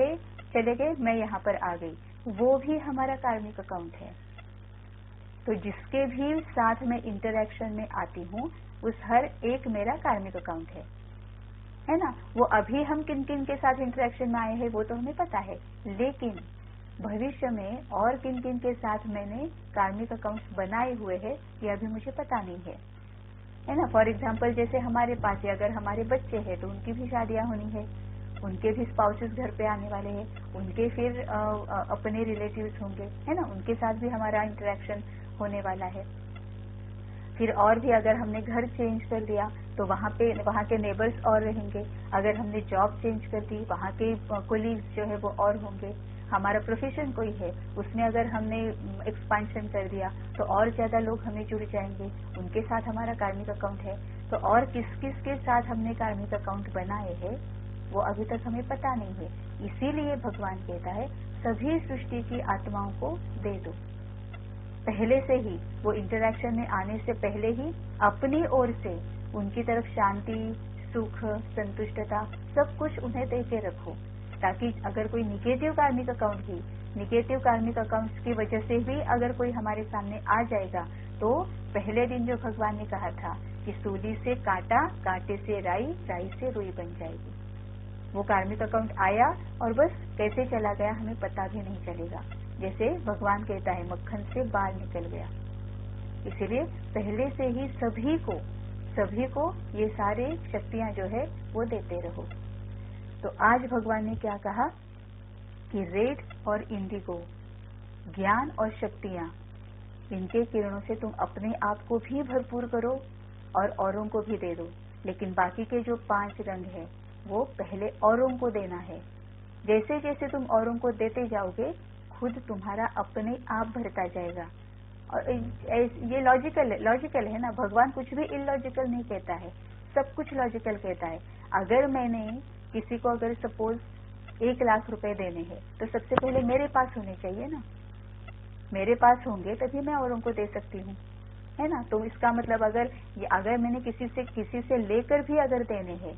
गए, मैं यहाँ पर आ गई, वो भी हमारा कार्मिक अकाउंट है। तो जिसके भी साथ मैं इंटरेक्शन में आती हूँ उस हर एक मेरा कार्मिक अकाउंट है ना। वो अभी हम किन किन के साथ इंटरेक्शन में आए हैं वो तो हमें पता है, लेकिन भविष्य में और किन किन के साथ मैंने कार्मिक अकाउंट्स बनाए हुए हैं ये अभी मुझे पता नहीं है ना। फॉर एग्जाम्पल जैसे हमारे पास अगर हमारे बच्चे हैं तो उनकी भी शादियां होनी है, उनके भी स्पाउसेस घर पे आने वाले हैं, उनके फिर अपने रिलेटिव्स होंगे, है ना, उनके साथ भी हमारा इंटरेक्शन होने वाला है। फिर और भी अगर हमने घर चेंज कर दिया तो वहाँ के नेबर्स और रहेंगे, अगर हमने जॉब चेंज कर दी वहाँ के कोलीग्स जो है वो और होंगे, हमारा प्रोफेशन कोई है उसमें अगर हमने एक्सपांशन कर दिया तो और ज्यादा लोग हमें जुड़ जाएंगे, उनके साथ हमारा कार्मिक अकाउंट है। तो और किस किस के साथ हमने कार्मिक अकाउंट बनाए हैं वो अभी तक हमें पता नहीं है। इसीलिए भगवान कहता है सभी सृष्टि की आत्माओं को दे दो, पहले से ही वो इंटरेक्शन में आने से पहले ही अपनी ओर से उनकी तरफ शांति, सुख, संतुष्टता सब कुछ उन्हें दे के रखो, ताकि अगर कोई निगेटिव कार्मिक अकाउंट्स की वजह से भी अगर कोई हमारे सामने आ जाएगा तो पहले दिन जो भगवान ने कहा था कि सूली से कांटा, कांटे से राई, राई से रुई बन जाएगी, वो कार्मिक अकाउंट आया और बस कैसे चला गया हमें पता भी नहीं चलेगा। जैसे भगवान कहता है मक्खन से बाल निकल गया। इसीलिए पहले से ही सभी को ये सारे शक्तियां जो है वो देते रहो। तो आज भगवान ने क्या कहा कि रेड और इंडिगो, ज्ञान और शक्तियां, इनके किरणों से तुम अपने आप को भी भरपूर करो और औरों को भी दे दो, लेकिन बाकी के जो 5 रंग है वो पहले औरों को देना है। जैसे जैसे तुम औरों को देते जाओगे खुद तुम्हारा अपने आप भरता जाएगा। और ये लॉजिकल है ना, भगवान कुछ भी इलॉजिकल नहीं कहता है, सब कुछ लॉजिकल कहता है। अगर मैंने किसी को अगर सपोज 1 लाख रुपए देने हैं तो सबसे पहले मेरे पास होने चाहिए ना, मेरे पास होंगे तभी मैं औरों को दे सकती हूँ, है ना। तो इसका मतलब अगर मैंने किसी से लेकर भी अगर देने हैं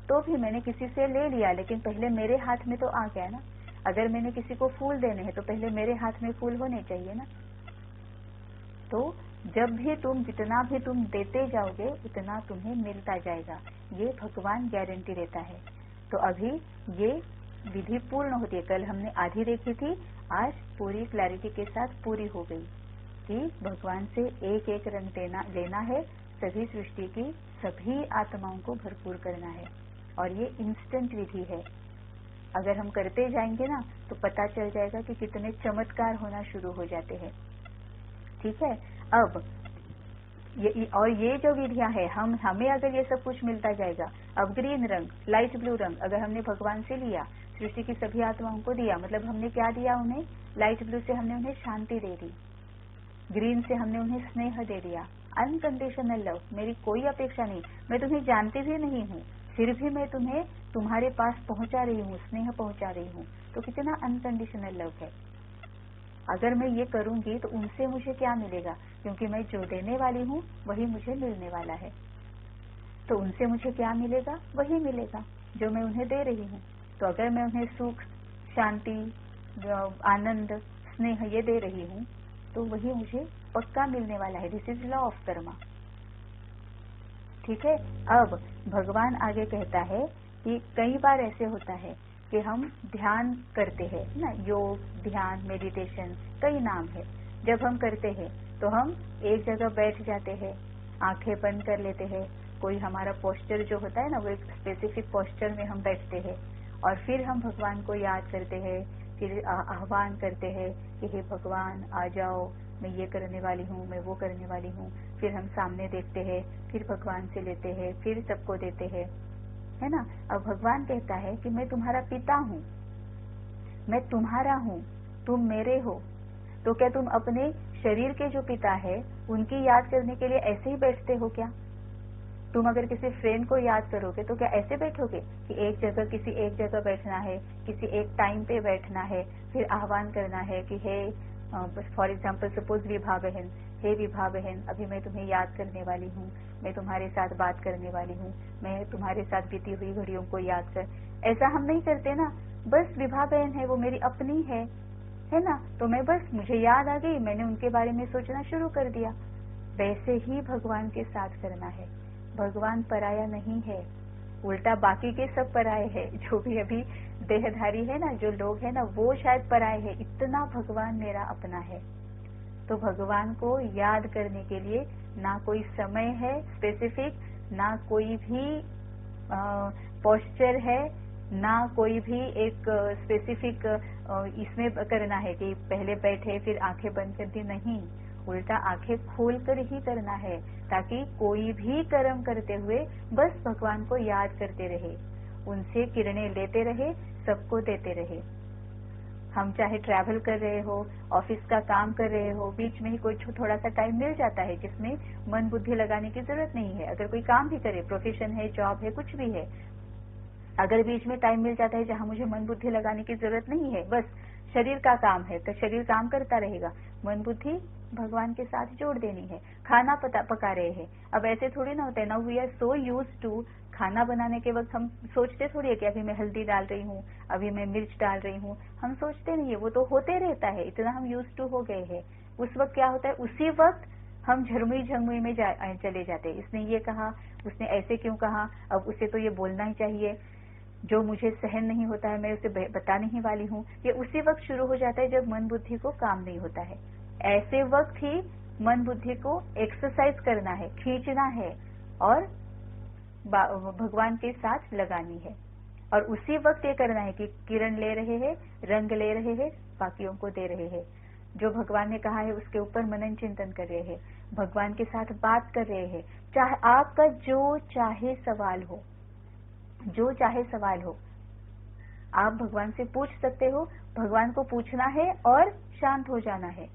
तो भी मैंने किसी से ले लिया, लेकिन पहले मेरे हाथ में तो आ गया ना। अगर मैंने किसी को फूल देने हैं तो पहले मेरे हाथ में फूल होने चाहिए ना। तो जब भी जितना भी तुम देते जाओगे उतना तुम्हें मिलता जाएगा, ये भगवान गारंटी देता है। तो अभी ये विधि पूर्ण होती है। कल हमने आधी देखी थी, आज पूरी क्लैरिटी के साथ पूरी हो गई कि भगवान से एक एक रंग लेना है, सभी सृष्टि की सभी आत्माओं को भरपूर करना है। और ये इंस्टेंट विधि है। अगर हम करते जाएंगे ना तो पता चल जाएगा कि कितने चमत्कार होना शुरू हो जाते हैं। ठीक है। अब ये जो विधियां है, हमें अगर ये सब कुछ मिलता जाएगा, अब ग्रीन रंग, लाइट ब्लू रंग अगर हमने भगवान से लिया, सृष्टि की सभी आत्माओं को दिया, मतलब हमने क्या दिया उन्हें? लाइट ब्लू से हमने उन्हें शांति दे दी, ग्रीन से हमने उन्हें स्नेह दे दिया, अनकंडीशनल लव, मेरी कोई अपेक्षा नहीं, मैं तुम्हें जानती भी नहीं हूँ फिर भी मैं तुम्हें तुम्हारे पास पहुंचा रही हूँ, स्नेह पहुंचा रही हूँ। तो कितना अनकंडीशनल लव है। अगर मैं ये करूंगी तो उनसे मुझे क्या मिलेगा? क्योंकि मैं जो देने वाली हूँ वही मुझे मिलने वाला है। तो उनसे मुझे क्या मिलेगा? वही मिलेगा जो मैं उन्हें दे रही हूँ। तो अगर मैं उन्हें सुख, शांति, आनंद, स्नेह ये दे रही हूँ तो वही मुझे पक्का मिलने वाला है। This is law of Karma. ठीक है। अब भगवान आगे कहता है कि कई बार ऐसे होता है कि हम ध्यान करते हैं ना, योग, ध्यान, मेडिटेशन, कई नाम है। जब हम करते हैं तो हम एक जगह बैठ जाते हैं, आंखें बंद कर लेते हैं, कोई हमारा पोस्चर जो होता है ना वो एक स्पेसिफिक पोस्चर में हम बैठते हैं और फिर हम भगवान को याद करते हैं, फिर आह्वान करते हैं कि हे भगवान आ जाओ, मैं ये करने वाली हूँ, मैं वो करने वाली हूँ। फिर हम सामने देखते हैं, फिर भगवान से लेते हैं, फिर सबको देते हैं, है ना। अब भगवान कहता है कि मैं तुम्हारा पिता हूँ, मैं तुम्हारा हूँ, तुम मेरे हो। तो क्या तुम अपने शरीर के जो पिता है उनकी याद करने के लिए ऐसे ही बैठते हो क्या? तुम अगर किसी फ्रेंड को याद करोगे तो क्या ऐसे बैठोगे कि किसी एक जगह बैठना है, किसी एक टाइम पे बैठना है, फिर आह्वान करना है कि हे फॉर एग्जाम्पल सपोज विभा बहन, हे विभा बहन, अभी मैं तुम्हें याद करने वाली हूँ, मैं तुम्हारे साथ बात करने वाली हूँ, मैं तुम्हारे साथ बीती हुई घड़ियों को याद कर। ऐसा हम नहीं करते ना। बस विभा बहन है, वो मेरी अपनी है ना, तो मैं बस मुझे याद आ गई, मैंने उनके बारे में सोचना शुरू कर दिया। वैसे ही भगवान के साथ करना है। भगवान पराया नहीं है, उल्टा बाकी के सब पराये है। जो भी अभी देहधारी है ना, जो लोग है ना, वो शायद पराये है, इतना भगवान मेरा अपना है। तो भगवान को याद करने के लिए ना कोई समय है स्पेसिफिक, ना कोई भी पोस्चर है, ना कोई भी एक स्पेसिफिक इसमें करना है कि पहले बैठे फिर आंखें बंद कर दी, नहीं। उल्टा आंखें खोलकर ही करना है, ताकि कोई भी कर्म करते हुए बस भगवान को याद करते रहे, उनसे किरणें लेते रहे, सबको देते रहे। हम चाहे ट्रैवल कर रहे हो, ऑफिस का काम कर रहे हो, बीच में ही कोई थोड़ा सा टाइम मिल जाता है जिसमें मन बुद्धि लगाने की जरूरत नहीं है। अगर कोई काम भी करे, प्रोफेशन है, जॉब है, कुछ भी है, अगर बीच में टाइम मिल जाता है जहां मुझे मन बुद्धि लगाने की जरूरत नहीं है, बस शरीर का काम है, तो शरीर काम करता रहेगा, मन बुद्धि भगवान के साथ जोड़ देनी है। खाना पका रहे हैं, अब ऐसे थोड़ी ना होता है। Now we are so used to, खाना बनाने के वक्त हम सोचते थोड़ी है कि अभी मैं हल्दी डाल रही हूँ, अभी मैं मिर्च डाल रही हूँ, हम सोचते नहीं है, वो तो होते रहता है, इतना हम यूज्ड टू हो गए हैं। उस वक्त क्या होता है, उसी वक्त हम झरमुई में चले जाते हैं। इसने ये कहा, उसने ऐसे क्यों कहा, अब उसे तो ये बोलना ही चाहिए, जो मुझे सहन नहीं होता है मैं उसे बताने ही वाली हूँ। ये उसी वक्त शुरू हो जाता है जब मन बुद्धि को काम नहीं होता है। ऐसे वक्त ही मन बुद्धि को एक्सरसाइज करना है, खींचना है और भगवान के साथ लगानी है। और उसी वक्त ये करना है कि किरण ले रहे हैं, रंग ले रहे हैं, बाकियों को दे रहे हैं। जो भगवान ने कहा है उसके ऊपर मनन चिंतन कर रहे हैं, भगवान के साथ बात कर रहे हैं। चाहे आपका जो चाहे सवाल हो, जो चाहे सवाल हो, आप भगवान से पूछ सकते हो। भगवान को पूछना है और शांत हो जाना है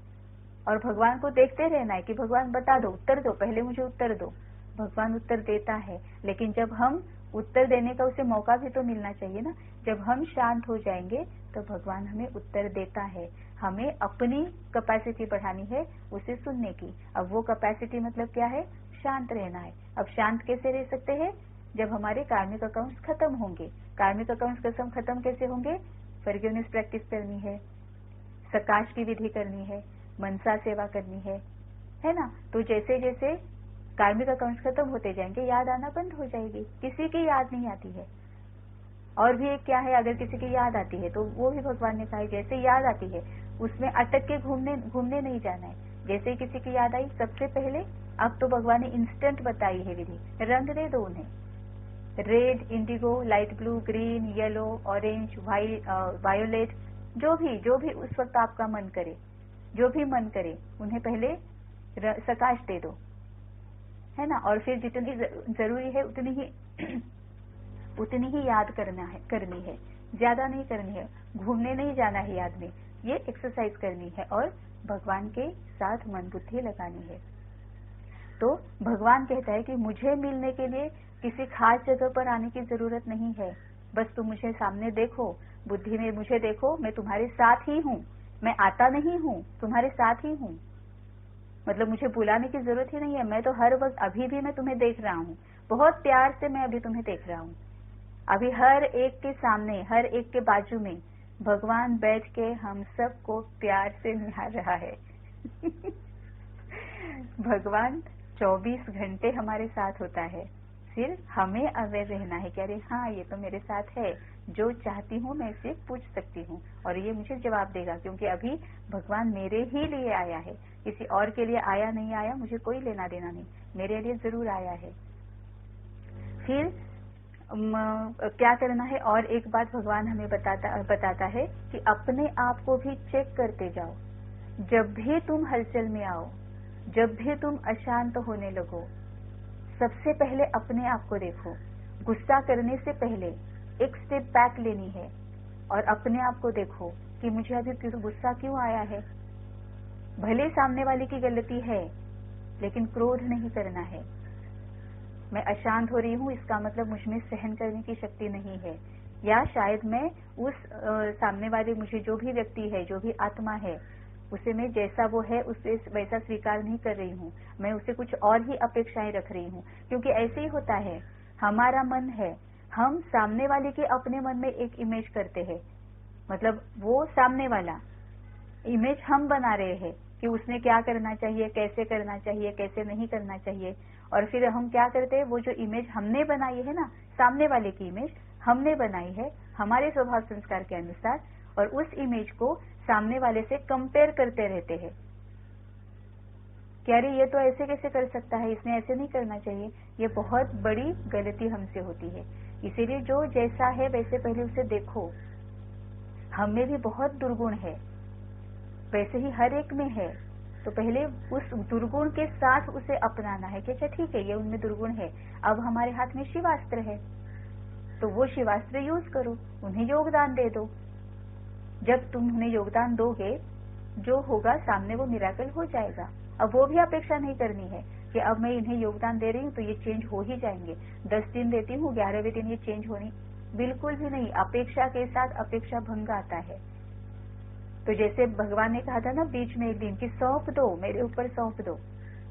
और भगवान को देखते रहना है कि भगवान बता दो, उत्तर दो, पहले मुझे उत्तर दो। भगवान उत्तर देता है, लेकिन जब हम उत्तर देने का उसे मौका भी तो मिलना चाहिए ना। जब हम शांत हो जाएंगे तो भगवान हमें उत्तर देता है। हमें अपनी कैपेसिटी बढ़ानी है उसे सुनने की। अब वो कैपेसिटी मतलब क्या है? शांत रहना है। अब शांत कैसे रह सकते हैं? जब हमारे कार्मिक अकाउंट्स खत्म होंगे। कार्मिक अकाउंट्स खत्म कैसे होंगे? फॉरगिवनेस प्रैक्टिस करनी है, सकाश की विधि करनी है, मनसा सेवा करनी है ना। तो जैसे जैसे कार्मिक अकाउंट्स खत्म होते जाएंगे, याद आना बंद हो जाएगी, किसी की याद नहीं आती है। और भी एक क्या है, अगर किसी की याद आती है तो वो भी भगवान ने कहा है, जैसे याद आती है उसमें अटक के घूमने नहीं जाना है। जैसे ही किसी की याद आई, सबसे पहले अब तो भगवान ने इंस्टेंट बताई है विधि, रंग दे दो उन्हें। Red, Indigo, light blue, green, yellow, orange, violet, जो भी उस वक्त आपका मन करे, जो भी मन करे उन्हें पहले सकाश दे दो, है ना। और फिर जितनी जरूरी है उतनी ही याद करनी है, ज्यादा नहीं करनी है। घूमने नहीं जाना है याद में, ये एक्सरसाइज करनी है और भगवान के साथ मन बुद्धि लगानी है। तो भगवान कहता है कि मुझे मिलने के लिए किसी खास जगह पर आने की जरूरत नहीं है, बस तुम मुझे सामने देखो, बुद्धि में मुझे देखो, मैं तुम्हारे साथ ही हूँ, मैं आता नहीं हूँ, तुम्हारे साथ ही हूँ। मतलब मुझे बुलाने की जरूरत ही नहीं है, मैं तो हर वक्त, अभी भी मैं तुम्हें देख रहा हूँ, बहुत प्यार से मैं अभी तुम्हें देख रहा हूँ। अभी हर एक के सामने, हर एक के बाजू में भगवान बैठ के हम सबको प्यार से निहार रहा है। भगवान 24 घंटे हमारे साथ होता है, फिर हमें अवेयर रहना है कि अरे हाँ, ये तो मेरे साथ है, जो चाहती हूँ मैं इसे पूछ सकती हूँ और ये मुझे जवाब देगा, क्योंकि अभी भगवान मेरे ही लिए आया है, किसी और के लिए आया नहीं आया मुझे कोई लेना देना नहीं, मेरे लिए जरूर आया है। फिर क्या करना है? और एक बात भगवान हमें बताता है कि अपने आप को भी चेक करते जाओ। जब भी तुम हलचल में आओ, जब भी तुम अशांत होने लगो, सबसे पहले अपने आप को देखो। गुस्सा करने से पहले एक स्टेप बैक लेनी है और अपने आप को देखो कि मुझे अभी गुस्सा क्यों आया है। भले सामने वाले की गलती है, लेकिन क्रोध नहीं करना है। मैं अशांत हो रही हूँ, इसका मतलब मुझमें सहन करने की शक्ति नहीं है, या शायद मैं उस सामने वाले, मुझे जो भी व्यक्ति है, जो भी आत्मा है, उसे मैं जैसा वो है उसे वैसा स्वीकार नहीं कर रही हूँ, मैं उसे कुछ और ही अपेक्षाएं रख रही हूँ। क्योंकि ऐसे ही होता है, हमारा मन है, हम सामने वाले के अपने मन में एक इमेज करते हैं, मतलब वो सामने वाला इमेज हम बना रहे हैं कि उसने क्या करना चाहिए, कैसे करना चाहिए, कैसे नहीं करना चाहिए। और फिर हम क्या करते हैं, वो जो इमेज हमने बनाई है ना, सामने वाले की इमेज हमने बनाई है हमारे स्वभाव संस्कार के अनुसार, और उस इमेज को सामने वाले से कंपेयर करते रहते हैं कि अरे ये तो ऐसे कैसे कर सकता है, इसने ऐसे नहीं करना चाहिए। ये बहुत बड़ी गलती हमसे होती है। इसीलिए जो जैसा है वैसे पहले उसे देखो। हमें भी बहुत दुर्गुण है, वैसे ही हर एक में है, तो पहले उस दुर्गुण के साथ उसे अपनाना है कि अच्छा ठीक है, ये उनमें दुर्गुण है, अब हमारे हाथ में शिवास्त्र है तो वो शिवास्त्र यूज करो, उन्हें योगदान दे दो। जब तुम उन्हें योगदान दोगे, जो होगा सामने वो मिराकल हो जाएगा। अब वो भी अपेक्षा नहीं करनी है कि अब मैं इन्हें योगदान दे रही हूँ तो ये चेंज हो ही जाएंगे, 10 दिन देती हूँ 11वें दिन ये चेंज होनी, बिल्कुल भी नहीं। अपेक्षा के साथ अपेक्षा भंग आता है। तो जैसे भगवान ने कहा था ना बीच में एक दिन कि सौंप दो, मेरे ऊपर सौंप दो,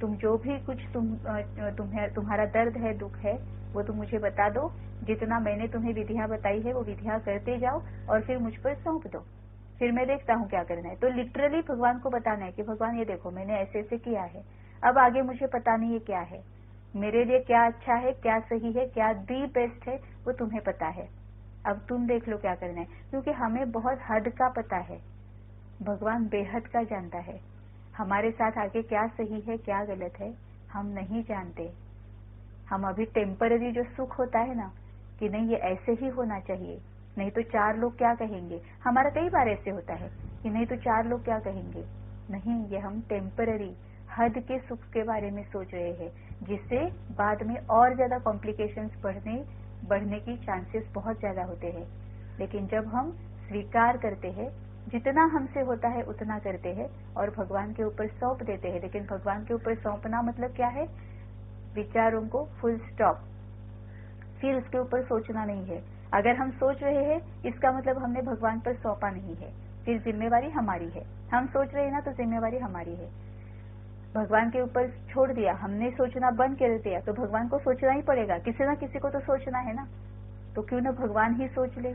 तुम जो भी कुछ तुम्हारा दर्द है, दुख है, वो तुम मुझे बता दो, जितना मैंने तुम्हें विधियां बताई है वो विधियां करते जाओ और फिर मुझ पर सौंप दो, फिर मैं देखता हूँ क्या करना है। तो लिटरली भगवान को बताना है कि भगवान ये देखो मैंने ऐसे ऐसे किया है, अब आगे मुझे पता नहीं है क्या है, मेरे लिए क्या अच्छा है, क्या सही है, क्या दी बेस्ट है, वो तुम्हें पता है, अब तुम देख लो क्या करना है। क्योंकि हमें बहुत हद का पता है, भगवान बेहद का जानता है। हमारे साथ आगे क्या सही है क्या गलत है हम नहीं जानते। हम अभी टेम्पररी जो सुख होता है ना कि नहीं ये ऐसे ही होना चाहिए, नहीं तो 4 लोग क्या कहेंगे, हमारा कई बार ऐसे होता है कि नहीं तो 4 लोग क्या कहेंगे। नहीं, ये हम टेम्पररी हद के सुख के बारे में सोच रहे हैं, जिससे बाद में और ज्यादा कॉम्प्लिकेशंस बढ़ने की चांसेस बहुत ज्यादा होते हैं। लेकिन जब हम स्वीकार करते हैं, जितना हमसे होता है उतना करते हैं और भगवान के ऊपर सौंप देते हैं। लेकिन भगवान के ऊपर सौंपना मतलब क्या है, विचारों को फुल स्टॉप। फिर उसके ऊपर सोचना नहीं है। अगर हम सोच रहे हैं इसका मतलब हमने भगवान पर सौंपा नहीं है, फिर जिम्मेवारी हमारी है। हम सोच रहे हैं ना तो जिम्मेवारी हमारी है। भगवान के ऊपर छोड़ दिया, हमने सोचना बंद कर दिया तो भगवान को सोचना ही पड़ेगा, किसी ना किसी को तो सोचना है ना। तो क्यों ना भगवान ही सोच ले,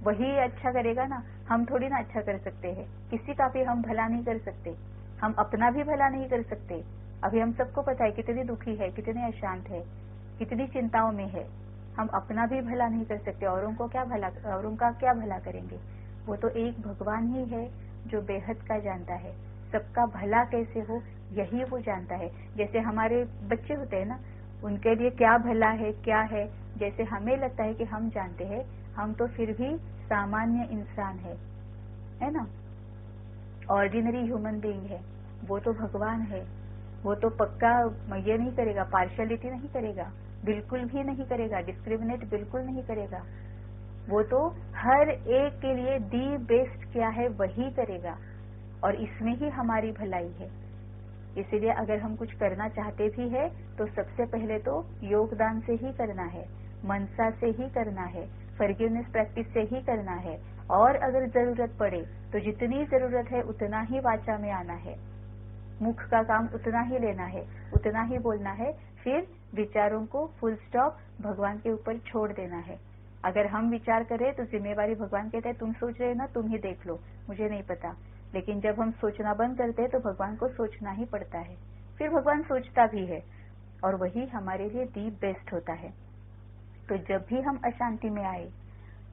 वही अच्छा करेगा ना। हम थोड़ी ना अच्छा कर सकते हैं, किसी का भी हम भला नहीं कर सकते, हम अपना भी भला नहीं कर सकते। अभी हम सबको पता है कितनी दुखी है, कितने अशांत है, कितनी चिंताओं में है। हम अपना भी भला नहीं कर सकते, औरों का क्या भला करेंगे। वो तो एक भगवान ही है जो बेहद का जानता है, सबका भला कैसे हो यही वो जानता है। जैसे हमारे बच्चे होते हैं ना, उनके लिए क्या भला है क्या है, जैसे हमें लगता है कि हम जानते हैं, हम तो फिर भी सामान्य इंसान है ना, ऑर्डिनरी ह्यूमन बीइंग है। वो तो भगवान है, वो तो पक्का ये नहीं करेगा, पार्शियलिटी नहीं करेगा, बिल्कुल भी नहीं करेगा, डिस्क्रिमिनेट बिल्कुल नहीं करेगा। वो तो हर एक के लिए दी बेस्ट क्या है वही करेगा, और इसमें ही हमारी भलाई है। इसीलिए अगर हम कुछ करना चाहते भी है तो सबसे पहले तो योगदान से ही करना है, मनसा से ही करना है, फॉरगिवनेस प्रैक्टिस से ही करना है। और अगर जरूरत पड़े तो जितनी जरूरत है उतना ही वाचा में आना है, मुख का काम उतना ही लेना है, उतना ही बोलना है। फिर विचारों को फुल स्टॉप भगवान के ऊपर छोड़ देना है। अगर हम विचार करें तो जिम्मेवारी भगवान कहते हैं तुम सोच रहे हो ना, तुम ही देख लो, मुझे नहीं पता। लेकिन जब हम सोचना बंद करते हैं तो भगवान को सोचना ही पड़ता है। फिर भगवान सोचता भी है और वही हमारे लिए दी बेस्ट होता है। तो जब भी हम अशांति में आए,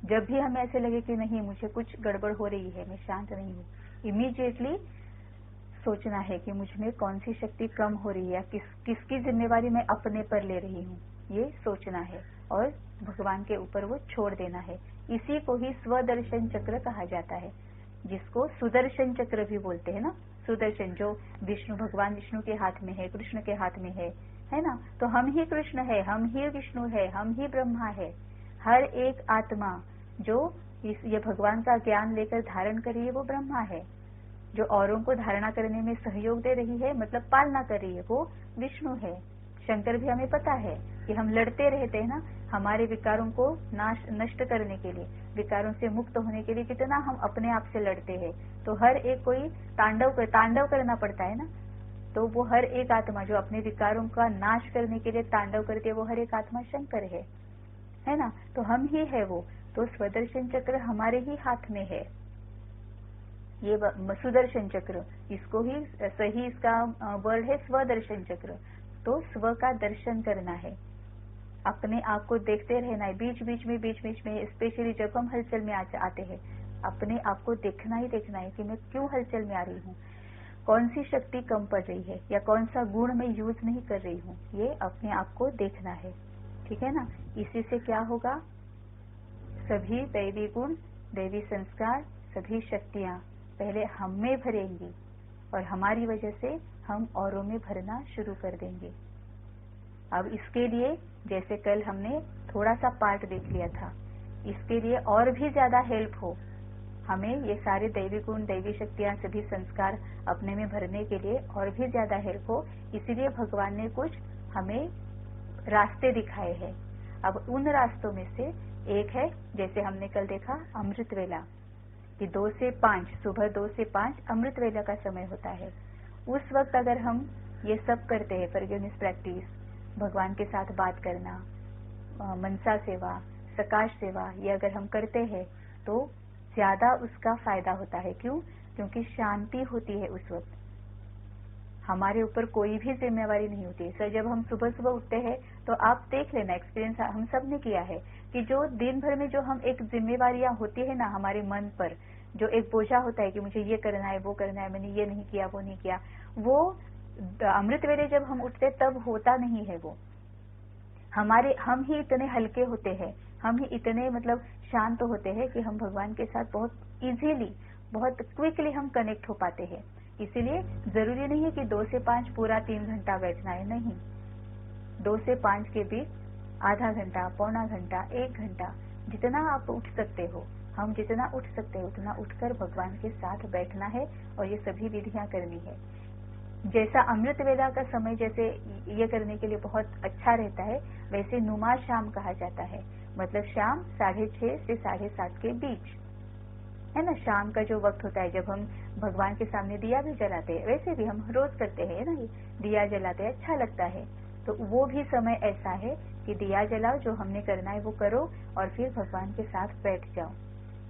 जब भी हमें ऐसे लगे कि नहीं मुझे कुछ गड़बड़ हो रही है, मैं शांत नहीं हूँ, इमीडिएटली सोचना है कि मुझ में कौन सी शक्ति कम हो रही है, किसकी जिम्मेवारी मैं अपने पर ले रही हूँ, ये सोचना है और भगवान के ऊपर वो छोड़ देना है। इसी को ही स्वदर्शन चक्र कहा जाता है, जिसको सुदर्शन चक्र भी बोलते हैं ना। सुदर्शन जो विष्णु, भगवान विष्णु के हाथ में है, कृष्ण के हाथ में है ना। तो हम ही कृष्ण है, हम ही विष्णु है, हम ही ब्रह्मा है। हर एक आत्मा जो ये भगवान का ज्ञान लेकर धारण कर रही है वो ब्रह्मा है। जो औरों को धारणा करने में सहयोग दे रही है, मतलब पालना कर रही है, वो विष्णु है। शंकर भी हमें पता है कि हम लड़ते रहते हैं ना हमारे विकारों को नष्ट करने के लिए, विकारों से मुक्त होने के लिए कितना हम अपने आप से लड़ते हैं। तो हर एक कोई तांडव करना पड़ता है ना। तो वो हर एक आत्मा जो अपने विकारों का नाश करने के लिए तांडव करती है, वो हर एक आत्मा शंकर है ना। तो हम ही है वो। तो स्वदर्शन चक्र हमारे ही हाथ में है, ये सुदर्शन चक्र, इसको ही सही इसका वर्ड है स्वदर्शन चक्र। तो स्व का दर्शन करना है, अपने आप को देखते रहना है, बीच बीच में स्पेशली जब हम हलचल में आते हैं, अपने आप को देखना ही देखना है कि मैं क्यों हलचल में आ रही हूँ, कौन सी शक्ति कम पड़ रही है, या कौन सा गुण मैं यूज नहीं कर रही हूँ, ये अपने आप को देखना है। ठीक है ना। इसी से क्या होगा, सभी दैवी गुण, दैवी संस्कार, सभी शक्तियां पहले हम में भरेंगी और हमारी वजह से हम औरों में भरना शुरू कर देंगे। अब इसके लिए जैसे कल हमने थोड़ा सा पार्ट देख लिया था, इसके लिए और भी ज्यादा हेल्प हो, हमें ये सारे दैवी गुण, दैवी शक्तियां, सभी संस्कार अपने में भरने के लिए और भी ज्यादा हेल्प हो, इसीलिए भगवान ने कुछ हमें रास्ते दिखाए हैं। अब उन रास्तों में से एक है, जैसे हमने कल देखा अमृत वेला, कि 2 से 5, सुबह 2 से 5 अमृत वेला का समय होता है। उस वक्त अगर हम ये सब करते हैं, फॉरगिवनेस प्रैक्टिस, भगवान के साथ बात करना, मनसा सेवा, सकाश सेवा, ये अगर हम करते हैं तो ज्यादा उसका फायदा होता है। क्यों? क्योंकि शांति होती है उस वक्त, हमारे ऊपर कोई भी जिम्मेवारी नहीं होती है। सर जब हम सुबह सुबह उठते हैं तो आप देख लेना, एक्सपीरियंस हम सब ने किया है कि जो दिन भर में जो हम एक जिम्मेवारियां होती है ना हमारे मन पर, जो एक बोझा होता है कि मुझे ये करना है, वो करना है, मैंने ये नहीं किया, वो नहीं किया, वो अमृत वेले जब हम उठते तब होता नहीं है। वो हम ही इतने हल्के होते हैं, हम ही इतने मतलब शांत होते हैं कि हम भगवान के साथ बहुत इजीली, बहुत क्विकली हम कनेक्ट हो पाते हैं। इसीलिए जरूरी नहीं है कि 2 से 5 पूरा 3 घंटा बैठना है, नहीं, 2 से 5 के बीच आधा घंटा, पौना घंटा, 1 घंटा, जितना आप उठ सकते हो, हम जितना उठ सकते हैं उतना उठकर भगवान के साथ बैठना है और ये सभी विधियां करनी है। जैसा अमृत वेला का समय जैसे ये करने के लिए बहुत अच्छा रहता है, वैसे नुमा शाम कहा जाता है। मतलब शाम 6:30 से 7:30 के बीच, है ना, शाम का जो वक्त होता है जब हम भगवान के सामने दिया भी जलाते हैं, वैसे भी हम रोज करते हैं ना, दिया जलाते हैं, अच्छा लगता है। तो वो भी समय ऐसा है कि दिया जलाओ, जो हमने करना है वो करो और फिर भगवान के साथ बैठ जाओ,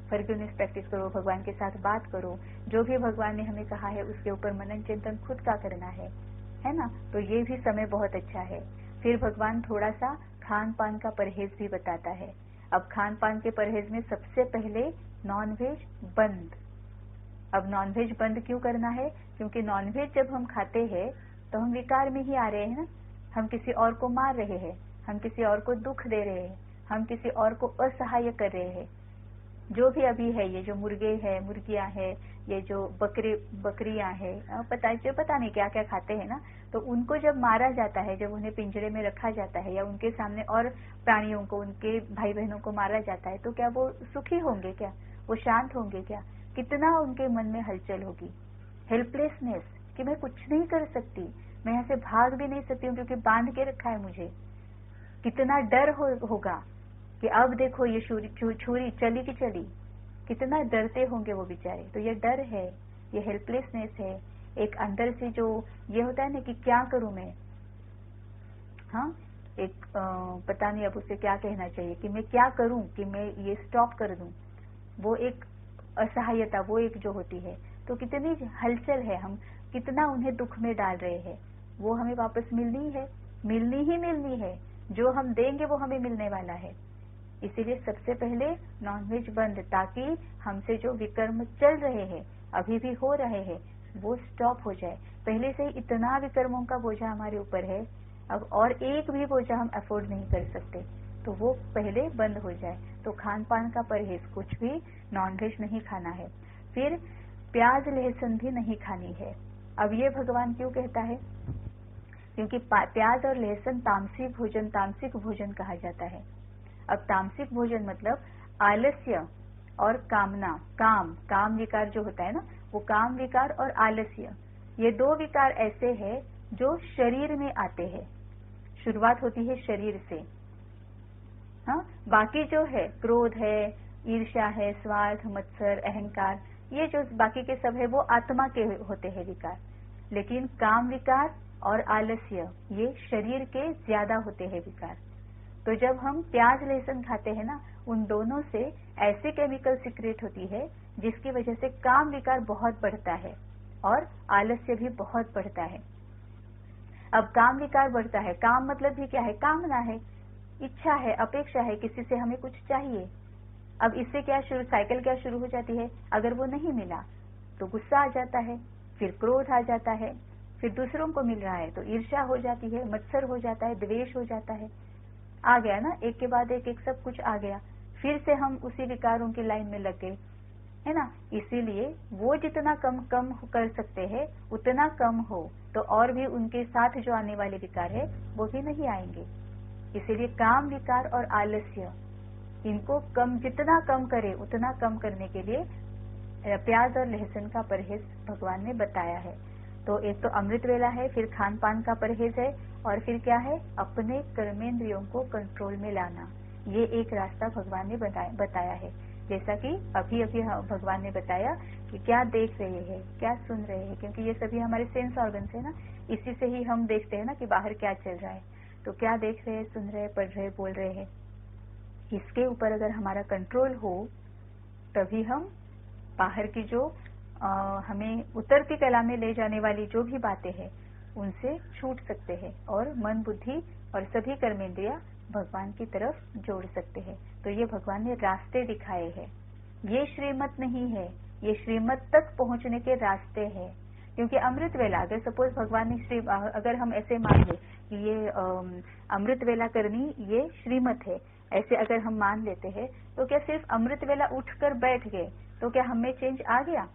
फॉरगिवनेस प्रैक्टिस करो, भगवान के साथ बात करो, जो भी भगवान ने हमें कहा है उसके ऊपर मनन चिंतन खुद का करना है ना। तो ये भी समय बहुत अच्छा है। फिर भगवान थोड़ा सा खान पान का परहेज भी बताता है। अब खान पान के परहेज में सबसे पहले नॉनवेज बंद। अब नॉनवेज बंद क्यों करना है? क्योंकि नॉनवेज जब हम खाते हैं तो हम विकार में ही आ रहे हैं ना, हम किसी और को मार रहे हैं, हम किसी और को दुख दे रहे हैं, हम किसी और को असहाय कर रहे हैं। जो भी अभी है, ये जो मुर्गे है, मुर्गियां है, ये जो बकरियां है, पता नहीं क्या क्या खाते हैं ना, तो उनको जब मारा जाता है, जब उन्हें पिंजरे में रखा जाता है या उनके सामने और प्राणियों को, उनके भाई बहनों को मारा जाता है, तो क्या वो सुखी होंगे? क्या वो शांत होंगे? क्या कितना उनके मन में हलचल होगी, हेल्पलेसनेस कि मैं कुछ नहीं कर सकती, मैं यहाँ से भाग भी नहीं सकती हूँ क्योंकि बांध के रखा है मुझे। कितना डर होगा कि अब देखो ये छुरी चली की चली, कितना डरते होंगे वो बेचारे। तो ये डर है, ये हेल्पलेसनेस है, एक अंदर से जो ये होता है ना कि क्या करूं मैं, हाँ, एक पता नहीं अब उसे क्या कहना चाहिए, कि मैं क्या करूं कि मैं ये स्टॉप कर दूं, वो एक असहायता, वो एक जो होती है। तो कितनी हलचल है, हम कितना उन्हें दुख में डाल रहे हैं। वो हमें वापस मिलनी है, मिलनी ही मिलनी है, जो हम देंगे वो हमें मिलने वाला है। इसीलिए सबसे पहले नॉनवेज बंद, ताकि हमसे जो विकर्म चल रहे हैं, अभी भी हो रहे हैं, वो स्टॉप हो जाए। पहले से ही इतना विकर्मों का बोझा हमारे ऊपर है, अब और एक भी बोझा हम अफोर्ड नहीं कर सकते, तो वो पहले बंद हो जाए। तो खान पान का परहेज, कुछ भी नॉनवेज नहीं खाना है। फिर प्याज लहसुन भी नहीं खानी है। अब ये भगवान क्यों कहता है? क्योंकि प्याज और लहसुन तामसिक भोजन कहा जाता है। अब तामसिक भोजन मतलब आलस्य और कामना, काम विकार जो होता है ना, वो काम विकार और आलस्य, ये दो विकार ऐसे हैं जो शरीर में आते हैं। शुरुआत होती है शरीर से, हाँ, बाकी जो है क्रोध है, ईर्ष्या है, स्वार्थ, मत्सर, अहंकार, ये जो बाकी के सब है वो आत्मा के होते हैं विकार। लेकिन काम विकार और आलस्य ये शरीर के ज्यादा होते हैं विकार। तो जब हम प्याज लहसुन खाते हैं ना, उन दोनों से ऐसे केमिकल सिक्रेट होती है जिसकी वजह से काम विकार बहुत बढ़ता है और आलस्य भी बहुत बढ़ता है। अब काम विकार बढ़ता है, काम मतलब भी क्या है? कामना है, इच्छा है, अपेक्षा है, किसी से हमें कुछ चाहिए। अब इससे क्या साइकिल क्या शुरू हो जाती है? अगर वो नहीं मिला तो गुस्सा आ जाता है, फिर क्रोध आ जाता है, फिर दूसरों को मिल रहा है तो ईर्ष्या हो जाती है, मत्सर हो जाता है, द्वेष हो जाता है। आ गया ना, एक के बाद एक सब कुछ आ गया, फिर से हम उसी विकारों की लाइन में लग गए, है ना। इसीलिए वो जितना कम कर सकते हैं उतना कम हो, तो और भी उनके साथ जो आने वाले विकार है वो भी नहीं आएंगे। इसीलिए काम विकार और आलस्य, इनको जितना कम करे उतना कम करने के लिए प्याज और लहसुन का परहेज भगवान ने बताया है। तो एक तो अमृत वेला है, फिर खान पान का परहेज है, और फिर क्या है? अपने कर्मेंद्रियों को कंट्रोल में लाना। ये एक रास्ता भगवान ने बताया है। जैसा कि अभी भगवान ने बताया कि क्या देख रहे हैं, क्या सुन रहे हैं, क्योंकि ये सभी हमारे सेंस ऑर्गन्स है ना, इसी से ही हम देखते हैं ना कि बाहर क्या चल रहा है। तो क्या देख रहे हैं, सुन रहे हैं, पढ़ रहे हैं, बोल रहे हैं, इसके ऊपर अगर हमारा कंट्रोल हो तभी हम बाहर की जो हमें उतरती कला में ले जाने वाली जो भी बातें हैं उनसे छूट सकते हैं और मन, बुद्धि और सभी कर्मेंद्रिया भगवान की तरफ जोड़ सकते हैं। तो ये भगवान ने रास्ते दिखाए हैं। ये श्रीमत नहीं है, ये श्रीमत तक पहुंचने के रास्ते हैं। क्योंकि अमृत वेला, अगर सपोज भगवान ने अगर हम ऐसे मान ले कि ये अमृत वेला करनी ये श्रीमत है, ऐसे अगर हम मान लेते हैं, तो क्या सिर्फ अमृत वेला उठकर बैठ गए तो क्या हमें चेंज आ गया?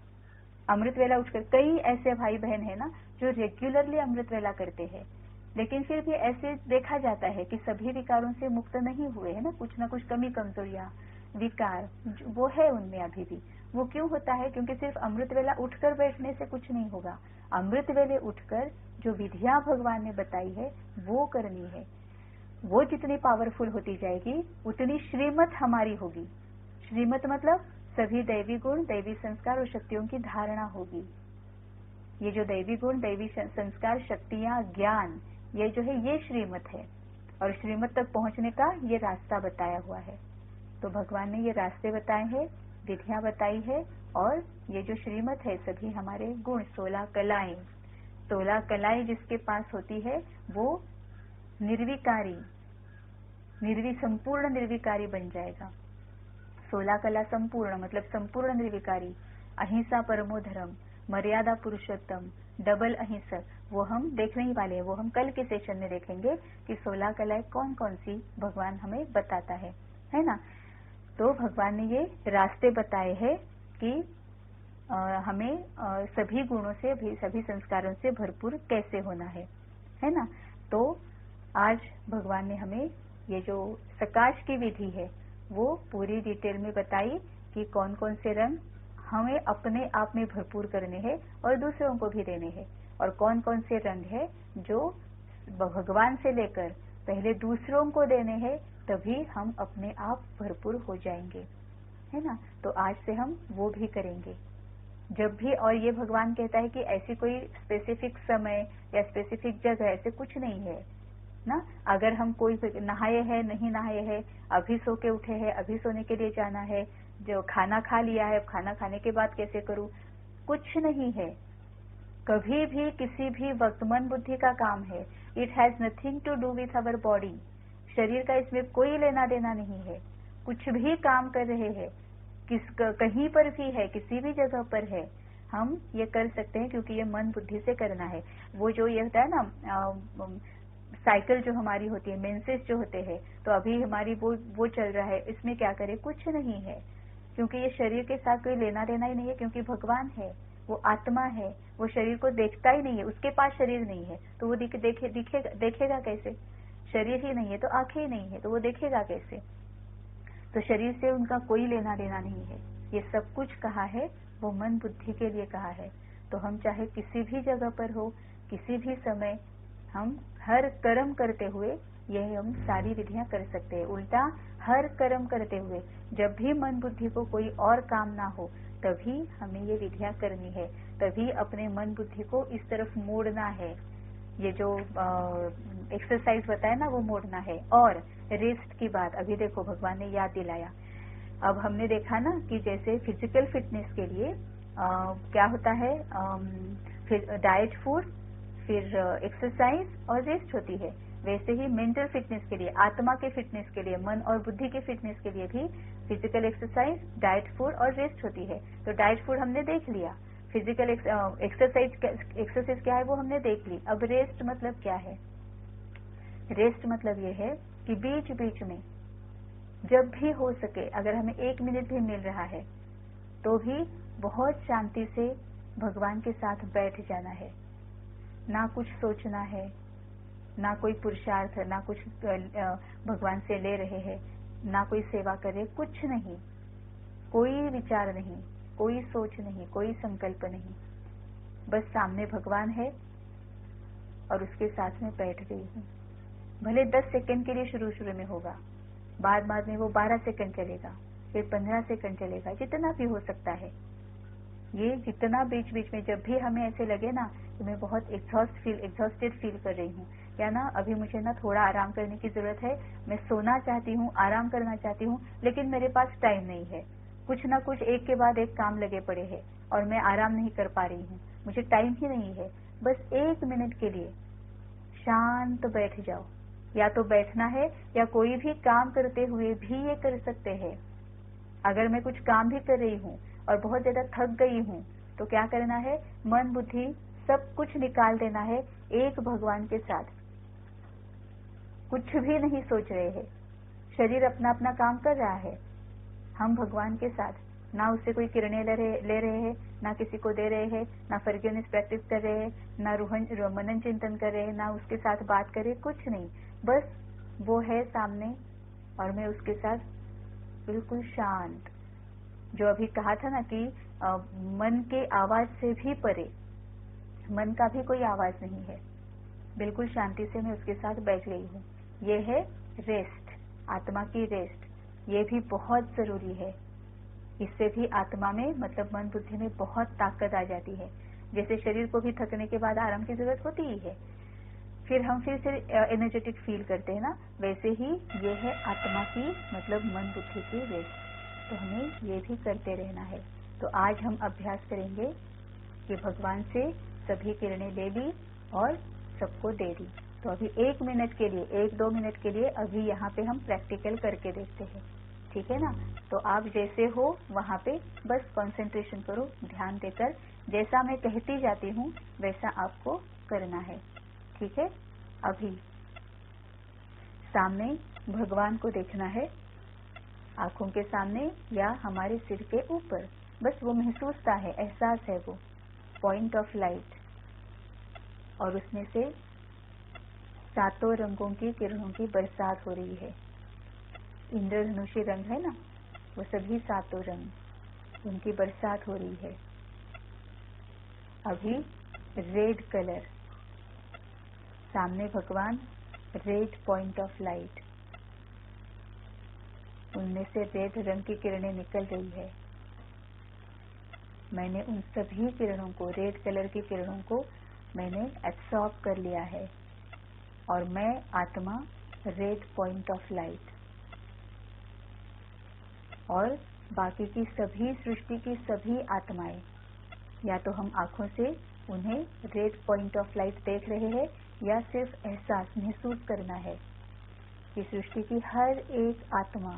अमृत वेला उठकर कई ऐसे भाई बहन है ना जो रेगुलरली अमृत वेला करते हैं, लेकिन फिर भी ऐसे देखा जाता है कि सभी विकारों से मुक्त नहीं हुए है ना, कुछ ना कुछ कमी कमजोरियां विकार वो है उनमें अभी भी। वो क्यों होता है? क्योंकि सिर्फ अमृत वेला उठकर बैठने से कुछ नहीं होगा, अमृत वेले उठकर जो विधियां भगवान ने बताई है वो करनी है। वो जितनी पावरफुल होती जाएगी उतनी श्रीमत हमारी होगी। श्रीमत मतलब सभी दैवी गुण, दैवी संस्कार और शक्तियों की धारणा होगी। ये जो दैवी गुण, दैवी संस्कार, शक्तियां, ज्ञान, ये जो है ये श्रीमत है और श्रीमत तक पहुंचने का ये रास्ता बताया हुआ है। तो भगवान ने ये रास्ते बताए हैं, विधियां बताई है और ये जो श्रीमत है सभी हमारे गुण 16 कलाएं, 16 कलाएं जिसके पास होती है वो निर्विकारी, संपूर्ण निर्विकारी बन जाएगा। 16 कला संपूर्ण मतलब संपूर्ण निर्विकारी, अहिंसा परमो धर्म, मर्यादा पुरुषोत्तम, डबल अहिंसक, वो हम देखने ही वाले हैं। वो हम कल के सेशन में देखेंगे कि 16 कलाएं कौन कौन सी भगवान हमें बताता है ना। तो भगवान ने ये रास्ते बताए हैं कि हमें सभी गुणों से भी, सभी संस्कारों से भरपूर कैसे होना है ना। तो आज भगवान ने हमें ये जो सकाश की विधि है वो पूरी डिटेल में बताई कि कौन कौन से रंग हमें अपने आप में भरपूर करने हैं और दूसरों को भी देने हैं, और कौन कौन से रंग है जो भगवान से लेकर पहले दूसरों को देने हैं, तभी हम अपने आप भरपूर हो जाएंगे, है ना। तो आज से हम वो भी करेंगे जब भी। और ये भगवान कहता है कि ऐसी कोई स्पेसिफिक समय या स्पेसिफिक जगह ऐसे कुछ नहीं है ना। अगर हम कोई नहाए हैं, नहीं नहाए हैं, अभी सो के उठे हैं, अभी सोने के लिए जाना है, जो खाना खा लिया है, खाना खाने के बाद कैसे करूं, कुछ नहीं है। कभी भी किसी भी वक्त मन बुद्धि का काम है। It has nothing to do with our body. शरीर का इसमें कोई लेना देना नहीं है। कुछ भी काम कर रहे हैं, कहीं पर भी है, किसी भी जगह पर है, हम ये कर सकते हैं क्योंकि ये मन बुद्धि से करना है। वो जो ये होता है ना, साइकिल जो हमारी होती है, मेंसेस जो होते हैं, तो अभी हमारी वो चल रहा है, इसमें क्या करे, कुछ नहीं है, क्योंकि ये शरीर के साथ कोई लेना देना ही नहीं है। क्योंकि भगवान है, वो आत्मा है, वो शरीर को देखता ही नहीं है, उसके पास शरीर नहीं है, तो वो देखेगा कैसे। शरीर ही नहीं है तो आंखें ही नहीं है, तो वो देखेगा कैसे। तो शरीर से उनका कोई लेना देना नहीं है। ये सब कुछ कहा है वो मन बुद्धि के लिए कहा है। तो हम चाहे किसी भी जगह पर हो, किसी भी समय, हम हर कर्म करते हुए यह हम सारी विधियां कर सकते हैं। उल्टा हर कर्म करते हुए जब भी मन बुद्धि को कोई और काम ना हो तभी हमें ये विधियां करनी है, तभी अपने मन बुद्धि को इस तरफ मोड़ना है। ये जो एक्सरसाइज बताया ना वो मोड़ना है। और रेस्ट की बात अभी देखो भगवान ने याद दिलाया। अब हमने देखा ना कि जैसे फिजिकल फिटनेस के लिए क्या होता है, फिर डाइट, फूड, फिर एक्सरसाइज और रेस्ट होती है। वैसे ही मेंटल फिटनेस के लिए, आत्मा के फिटनेस के लिए, मन और बुद्धि के फिटनेस के लिए भी फिजिकल एक्सरसाइज, डाइट, फूड और रेस्ट होती है। तो डाइट, फूड हमने देख लिया, फिजिकल एक्सरसाइज क्या है वो हमने देख ली। अब रेस्ट मतलब क्या है। रेस्ट मतलब ये है कि बीच बीच में जब भी हो सके, अगर हमें 1 मिनट भी मिल रहा है तो भी बहुत शांति से भगवान के साथ बैठ जाना है। ना कुछ सोचना है, ना कोई पुरुषार्थ, ना कुछ भगवान से ले रहे हैं, ना कोई सेवा करे, कुछ नहीं, कोई विचार नहीं, कोई सोच नहीं, कोई संकल्प नहीं, बस सामने भगवान है और उसके साथ में बैठ गई हूँ। भले 10 सेकंड के लिए शुरू में होगा, बाद में वो 12 सेकंड चलेगा, फिर 15 सेकंड चलेगा, जितना भी हो सकता है। ये जितना बीच बीच में जब भी हमें ऐसे लगे ना कि मैं बहुत एग्जॉस्टेड फील कर रही हूँ, या ना अभी मुझे ना थोड़ा आराम करने की जरूरत है, मैं सोना चाहती हूँ, आराम करना चाहती हूँ, लेकिन मेरे पास टाइम नहीं है, कुछ ना कुछ एक के बाद एक काम लगे पड़े हैं और मैं आराम नहीं कर पा रही हूँ, मुझे टाइम ही नहीं है, बस 1 मिनट के लिए शांत बैठ जाओ। या तो बैठना है या कोई भी काम करते हुए भी ये कर सकते हैं। अगर मैं कुछ काम भी कर रही हूँ और बहुत ज्यादा थक गई हूँ तो क्या करना है, मन बुद्धि सब कुछ निकाल देना है, एक भगवान के साथ, कुछ भी नहीं सोच रहे हैं, शरीर अपना अपना काम कर रहा है, हम भगवान के साथ, ना उससे कोई किरणें ले रहे हैं, ना किसी को दे रहे हैं, ना फॉरगिवनेस प्रैक्टिस कर रहे हैं, ना मनन चिंतन कर रहे हैं, ना उसके साथ बात कर रहे, कुछ नहीं, बस वो है सामने और मैं उसके साथ बिल्कुल शांत। जो अभी कहा था ना कि मन के आवाज से भी परे, मन का भी कोई आवाज नहीं है, बिल्कुल शांति से मैं उसके साथ बैठ गई हूँ। ये है रेस्ट, आत्मा की रेस्ट। ये भी बहुत जरूरी है। इससे भी आत्मा में मतलब मन बुद्धि में बहुत ताकत आ जाती है। जैसे शरीर को भी थकने के बाद आराम की जरूरत होती ही है, फिर हम फिर से एनर्जेटिक फील करते हैं ना, वैसे ही ये है आत्मा की मतलब मन बुद्धि की रेस्ट। तो हमें ये भी करते रहना है। तो आज हम अभ्यास करेंगे कि भगवान से सभी किरणें ले ली और सबको दे दी। तो अभी 1 मिनट के लिए, 1-2 मिनट के लिए अभी यहाँ पे हम प्रैक्टिकल करके देखते हैं, ठीक है ना। तो आप जैसे हो वहाँ पे बस कंसंट्रेशन करो, ध्यान देकर जैसा मैं कहती जाती हूँ वैसा आपको करना है, ठीक है। अभी सामने भगवान को देखना है, आंखों के सामने या हमारे सिर के ऊपर, बस वो महसूसता है, एहसास है वो पॉइंट ऑफ लाइट, और उसमें से 7 रंगों की किरणों की बरसात हो रही है। इंद्रधनुषी रंग है ना, वो सभी 7 रंग, उनकी बरसात हो रही है। अभी रेड कलर, सामने भगवान, रेड पॉइंट ऑफ लाइट, उनमें से रेड रंग की किरणें निकल रही है। मैंने उन सभी किरणों को, रेड कलर की किरणों को मैंने एब्सॉर्ब कर लिया है, और मैं आत्मा रेड पॉइंट ऑफ लाइट, और बाकी की सभी सृष्टि की सभी आत्माएं, या तो हम आंखों से उन्हें रेड पॉइंट ऑफ लाइट देख रहे हैं, या सिर्फ एहसास महसूस करना है कि सृष्टि की हर एक आत्मा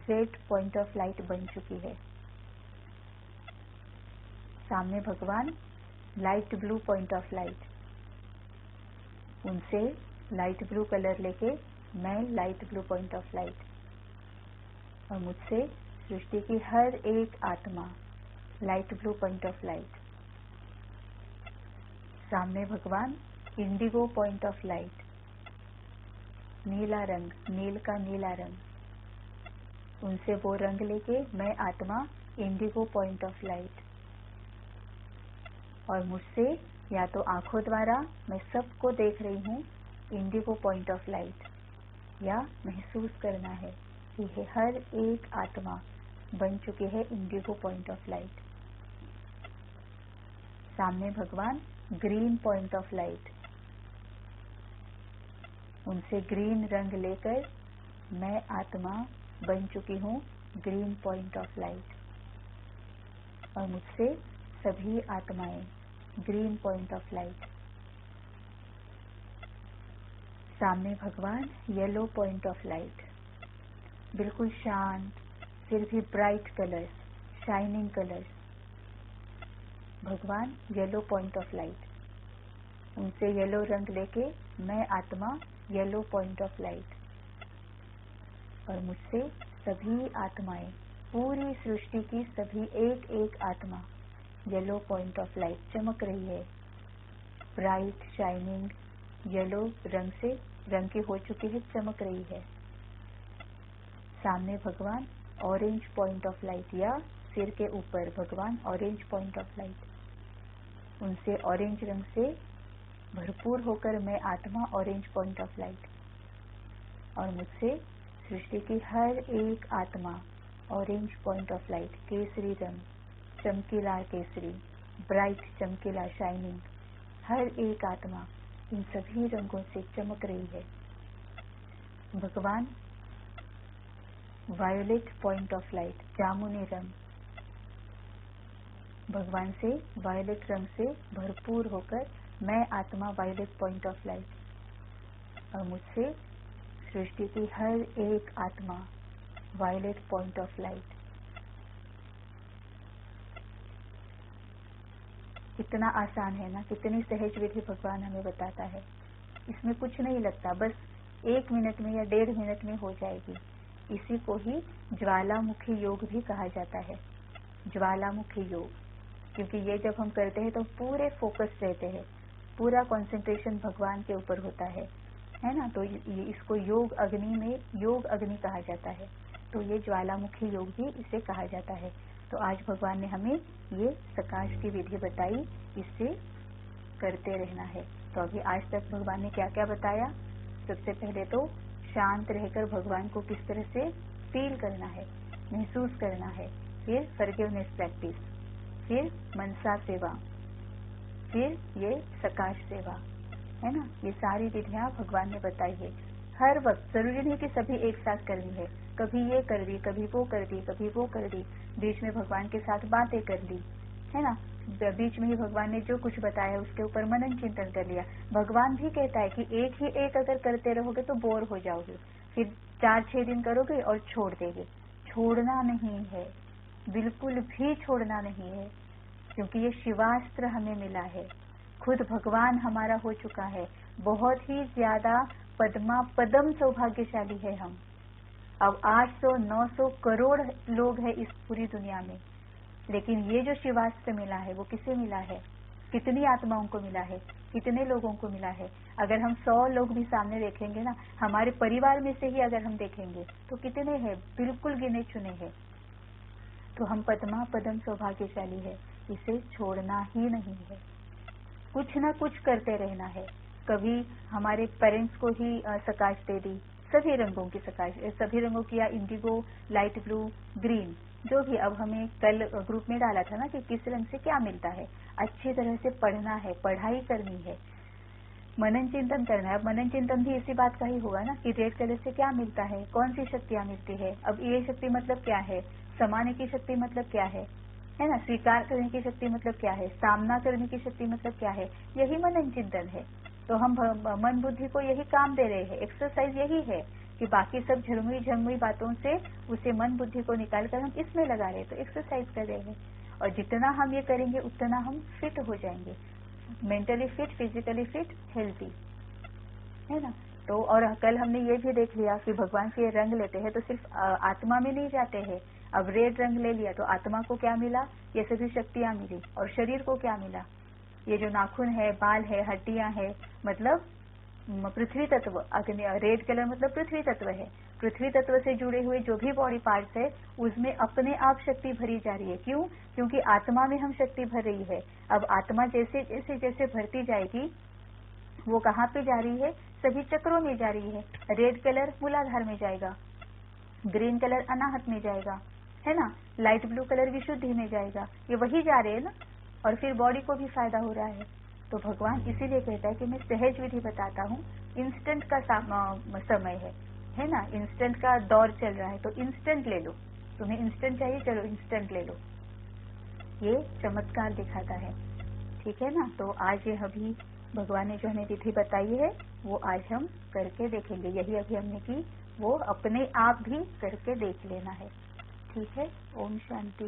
रेड पॉइंट ऑफ लाइट बन चुकी है। सामने भगवान light blue point of light, उनसे लाइट ब्लू कलर लेके मैं light blue point of light, और मुझसे सृष्टि की हर एक आत्मा light blue point of light. सामने भगवान इंडिगो पॉइंट ऑफ लाइट, नीला रंग, नील का नीला रंग, उनसे वो रंग लेके मैं आत्मा इंडिगो पॉइंट ऑफ लाइट, और मुझसे या तो आंखों द्वारा मैं सबको देख रही हूँ इंडिगो पॉइंट ऑफ लाइट, या महसूस करना है कि हर एक आत्मा बन चुकी है इंडिगो पॉइंट ऑफ लाइट। सामने भगवान ग्रीन पॉइंट ऑफ लाइट, उनसे ग्रीन रंग लेकर मैं आत्मा बन चुकी हूँ ग्रीन पॉइंट ऑफ लाइट, और मुझसे सभी आत्माएं ग्रीन पॉइंट ऑफ लाइट। सामने भगवान येलो पॉइंट ऑफ लाइट, बिल्कुल शांत फिर भी ब्राइट कलर्स, शाइनिंग कलर्स, भगवान येलो पॉइंट ऑफ लाइट, उनसे येलो रंग लेके मैं आत्मा येलो पॉइंट ऑफ लाइट, और मुझसे सभी आत्माएं, पूरी सृष्टि की सभी एक एक आत्मा येलो पॉइंट ऑफ लाइट चमक रही है, ब्राइट शाइनिंग येलो रंग से रंग की हो चुकी है, चमक रही है। सामने भगवान ऑरेंज पॉइंट ऑफ लाइट, या सिर के ऊपर भगवान ऑरेंज पॉइंट ऑफ लाइट, उनसे ऑरेंज रंग से भरपूर होकर मैं आत्मा ऑरेंज पॉइंट ऑफ लाइट, और मुझसे सृष्टि की हर एक आत्मा orange point of light, Kesari रंग, चमकीला केसरी, ब्राइट चमकीला शाइनिंग, हर एक आत्मा इन सभी रंगों से चमक रही है। भगवान वायोलेट पॉइंट ऑफ लाइट, जामुनी रंग, भगवान से वायोलेट रंग से भरपूर होकर मैं आत्मा वायोलेट पॉइंट ऑफ लाइट, और मुझसे सृष्टि की हर एक आत्मा वायोलेट पॉइंट ऑफ लाइट। कितना आसान है ना, कितनी सहज विधि भगवान हमें बताता है। इसमें कुछ नहीं लगता, बस 1 मिनट में या 1.5 मिनट में हो जाएगी। इसी को ही ज्वालामुखी योग भी कहा जाता है, ज्वालामुखी योग, क्योंकि ये जब हम करते हैं तो पूरे फोकस रहते हैं, पूरा कंसंट्रेशन भगवान के ऊपर होता है ना। तो ये इसको योग अग्नि में योग अग्नि कहा जाता है, तो ये ज्वालामुखी योग भी इसे कहा जाता है। तो आज भगवान ने हमें ये सकाश की विधि बताई, इससे करते रहना है। तो अभी आज तक भगवान ने क्या क्या बताया। सबसे पहले तो शांत रहकर भगवान को किस तरह से फील करना है, महसूस करना है। फिर फॉरगिवनेस प्रैक्टिस, फिर मनसा सेवा, फिर ये सकाश सेवा, है ना। ये सारी विधियां भगवान ने बताई है। हर वक्त जरूरी नहीं कि सभी एक साथ करनी है, कभी ये कर दी, कभी वो कर दी, कभी वो कर दी, बीच में भगवान के साथ बातें कर ली, है ना। बीच में ही भगवान ने जो कुछ बताया उसके ऊपर मनन चिंतन कर लिया। भगवान भी कहता है कि एक ही एक अगर करते रहोगे तो बोर हो जाओगे, फिर 4-6 दिन करोगे और छोड़ देगे। छोड़ना नहीं है, बिल्कुल भी छोड़ना नहीं है, क्योंकि ये शिवास्त्र हमें मिला है। खुद भगवान हमारा हो चुका है। बहुत ही ज्यादा पदम सौभाग्यशाली है हम। अब 800-900 करोड़ लोग हैं इस पूरी दुनिया में, लेकिन ये जो शिवास्त्र मिला है वो किसे मिला है, कितनी आत्माओं को मिला है, कितने लोगों को मिला है। अगर हम 100 लोग भी सामने देखेंगे ना, हमारे परिवार में से ही अगर हम देखेंगे तो कितने हैं, बिल्कुल गिने चुने हैं। तो हम पदम सौभाग्यशाली है, इसे छोड़ना ही नहीं है। कुछ ना कुछ करते रहना है। कभी हमारे पेरेंट्स को ही सकाश दे दी, सभी रंगों की सकाश, सभी रंगों की, या इंडिगो, लाइट ब्लू, ग्रीन, जो भी। अब हमें कल ग्रुप में डाला था ना कि किस रंग से क्या मिलता है। अच्छी तरह से पढ़ना है, पढ़ाई करनी है, मनन चिंतन करना है। अब मनन चिंतन भी इसी बात का ही होगा ना कि रेड कलर से क्या मिलता है, कौन सी शक्तियां मिलती है। अब ये शक्ति मतलब क्या है, समाने की शक्ति मतलब क्या है ना। स्वीकार करने की शक्ति मतलब क्या है, सामना करने की शक्ति मतलब क्या है। यही मनन चिंतन है। तो हम मन बुद्धि को यही काम दे रहे हैं। एक्सरसाइज यही है कि बाकी सब झरमुई झरमुई बातों से उसे मन बुद्धि को निकाल कर हम इसमें लगा रहे हैं। तो एक्सरसाइज कर रहे हैं, और जितना हम ये करेंगे उतना हम फिट हो जाएंगे, mentally fit, physically fit, healthy, है ना। तो और कल हमने ये भी देख लिया कि भगवान से ये रंग लेते हैं तो सिर्फ आत्मा में नहीं जाते हैं। अब रेड रंग ले लिया तो आत्मा को क्या मिला, ये सभी शक्तियां मिली। और शरीर को क्या मिला, ये जो नाखून है, बाल है, हड्डियां है, मतलब पृथ्वी तत्व। अग्नि, रेड कलर मतलब पृथ्वी तत्व है। पृथ्वी तत्व से जुड़े हुए जो भी बॉडी पार्ट्स है उसमें अपने आप शक्ति भरी जा रही है। क्यों, क्योंकि आत्मा में हम शक्ति भर रही है। अब आत्मा जैसे जैसे जैसे भरती जाएगी वो कहाँ पे जा रही है, सभी चक्रों में जा रही है। रेड कलर मूलाधार में जाएगा, ग्रीन कलर अनाहत में जाएगा, है ना। लाइट ब्लू कलर विशुद्धि में जाएगा। ये वही जा रहे हैं ना, और फिर बॉडी को भी फायदा हो रहा है। तो भगवान इसीलिए कहता है कि मैं सहज विधि बताता हूँ। इंस्टेंट का समय है ना, इंस्टेंट का दौर चल रहा है, तो इंस्टेंट ले लो। तुम्हें इंस्टेंट चाहिए, चलो इंस्टेंट ले लो। ये चमत्कार दिखाता है, ठीक है ना। तो आज ये अभी भगवान ने जो हमें विधि बताई है वो आज हम करके देखेंगे। यही अभी हमने की, वो अपने आप भी करके देख लेना है, ठीक है। ओम शांति।